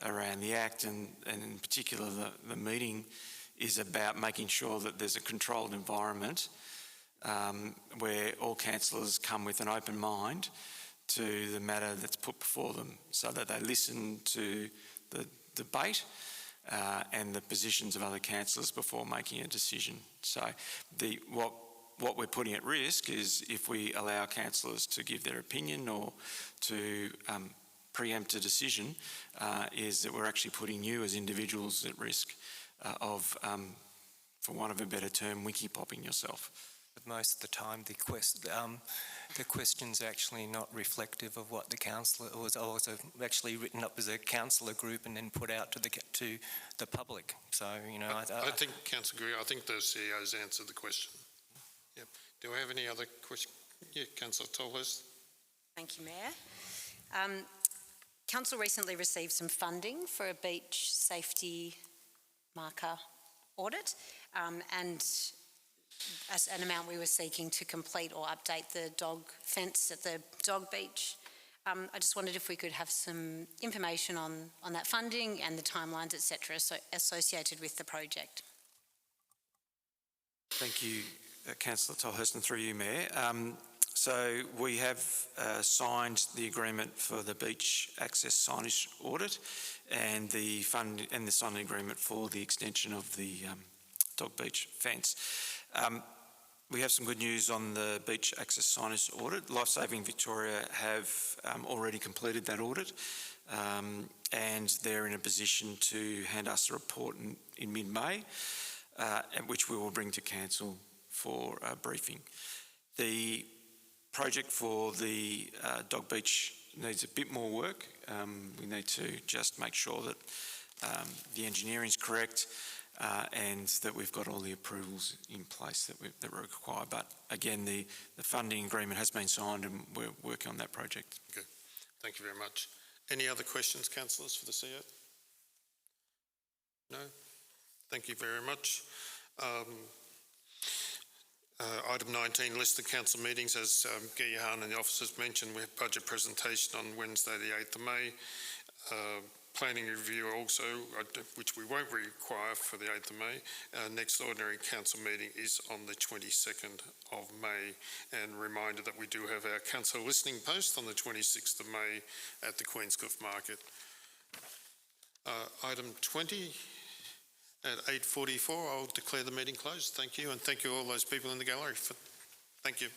around the Act and in particular the meeting is about making sure that there's a controlled environment where all councillors come with an open mind to the matter that's put before them, so that they listen to the debate and the positions of other councillors before making a decision. So what we're putting at risk is if we allow councillors to give their opinion or to preempt a decision, is that we're actually putting you as individuals at risk of, for want of a better term, winky popping yourself. But most of the time, the questions are actually not reflective of what the councillor was also actually written up as a councillor group and then put out to the public. So I think, Councillor Greer, I think the CEO's answered the question. Yep. Do we have any other questions? Yeah, Councillor Tolhurst. Thank you, Mayor. Council recently received some funding for a beach safety marker audit, and as an amount we were seeking to complete or update the dog fence at the dog beach. I just wondered if we could have some information on that funding and the timelines, etc., associated with the project. Thank you, Councillor Tolhurst, and through you, Mayor. So we have signed the agreement for the beach access signage audit and the signing agreement for the extension of the dog beach fence. We have some good news on the beach access signage audit. Lifesaving Victoria have already completed that audit, and they're in a position to hand us a report in mid-May, which we will bring to council for a briefing. The project for the dog beach needs a bit more work. We need to just make sure that the engineering is correct, and that we've got all the approvals in place that we require. But again, the funding agreement has been signed and we're working on that project. Okay, thank you very much. Any other questions, councillors, for the CEO? No? Thank you very much. Item 19, list of council meetings. As Geyahan and the officers mentioned, we have budget presentation on Wednesday the 8th of May. Planning review also, which we won't require for the 8th of May. Next ordinary council meeting is on the 22nd of May. And reminder that we do have our council listening post on the 26th of May at the Queenscliff Market. Item 20, At 8:44, I'll declare the meeting closed. Thank you, and thank you all those people in the gallery. Thank you.